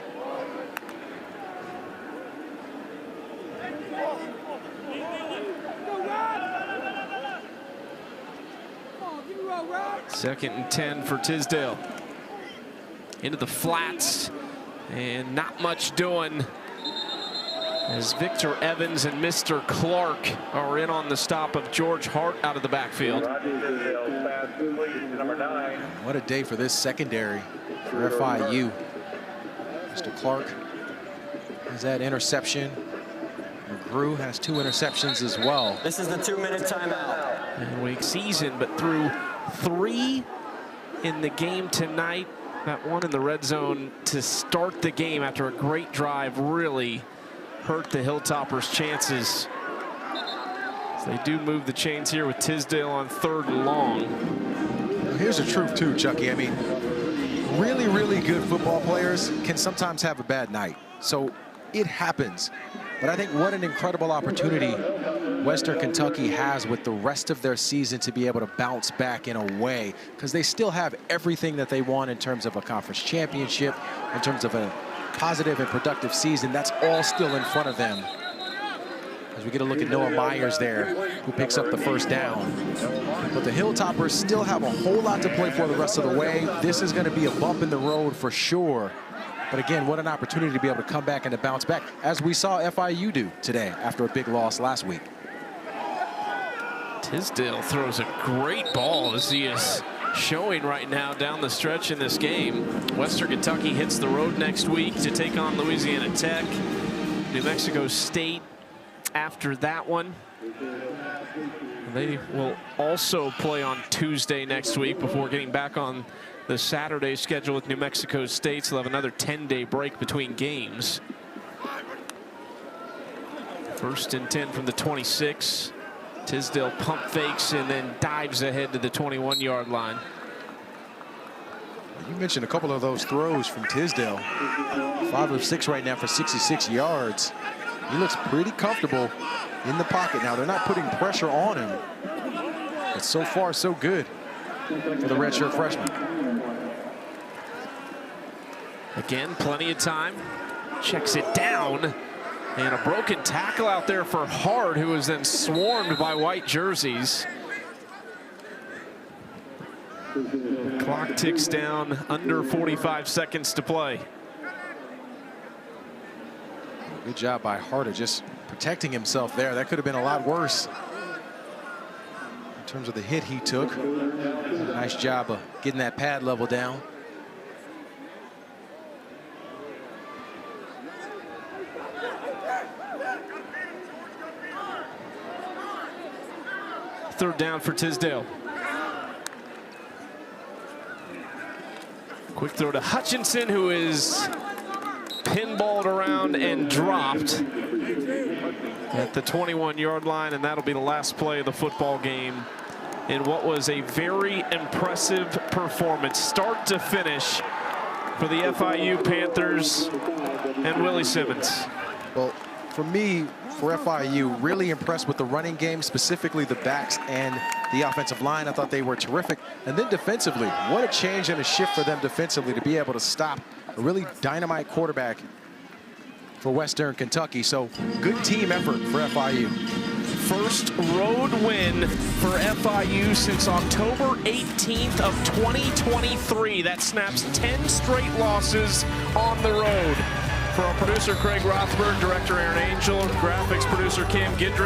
Second and 10 for Tisdale. Into the flats, and not much doing as Victor Evans and Mr. Clark are in on the stop of George Hart out of the backfield. What a day for this secondary for FIU. Mr. Clark has that interception. McGrew has 2 interceptions as well. This is the 2-minute timeout. And week season, but through 3 in the game tonight. That one in the red zone to start the game after a great drive really hurt the Hilltoppers' chances. So they do move the chains here with Tisdale on 3rd and long. Here's the truth too, Chucky. I mean, really, really good football players can sometimes have a bad night. So it happens. But I think what an incredible opportunity Western Kentucky has with the rest of their season to be able to bounce back in a way, because they still have everything that they want in terms of a conference championship, in terms of a positive and productive season. That's all still in front of them. As we get a look at Noah Myers there, who picks up the first down. But the Hilltoppers still have a whole lot to play for the rest of the way. This is going to be a bump in the road for sure. But again, what an opportunity to be able to come back and to bounce back, as we saw FIU do today after a big loss last week. Tisdale throws a great ball as he is showing right now down the stretch in this game. Western Kentucky hits the road next week to take on Louisiana Tech. New Mexico State after that one. They will also play on Tuesday next week before getting back on the Saturday schedule with New Mexico State. So they'll have another 10-day break between games. 1st and 10 from the 26. Tisdale pump fakes and then dives ahead to the 21-yard line. You mentioned a couple of those throws from Tisdale. 5 of 6 right now for 66 yards. He looks pretty comfortable in the pocket now. They're not putting pressure on him. But so far, so good for the redshirt freshman. Again, plenty of time. Checks it down. And a broken tackle out there for Hart, who was then swarmed by white jerseys. The clock ticks down, under 45 seconds to play. Good job by Hart of just protecting himself there. That could have been a lot worse in terms of the hit he took. Nice job of getting that pad level down. Third down for Tisdale. Quick throw to Hutchinson, who is pinballed around and dropped at the 21-yard line, and that'll be the last play of the football game in what was a very impressive performance. Start to finish, for the FIU Panthers and Willie Simmons. Well, for me, for FIU, really impressed with the running game, specifically the backs and the offensive line. I thought they were terrific. And then defensively, what a change and a shift for them defensively to be able to stop a really dynamite quarterback for Western Kentucky. So good team effort for FIU. First road win for FIU since October 18th of 2023. That snaps 10 straight losses on the road. For our producer, Craig Rothberg, director Aaron Angel, graphics producer Cam Gidry.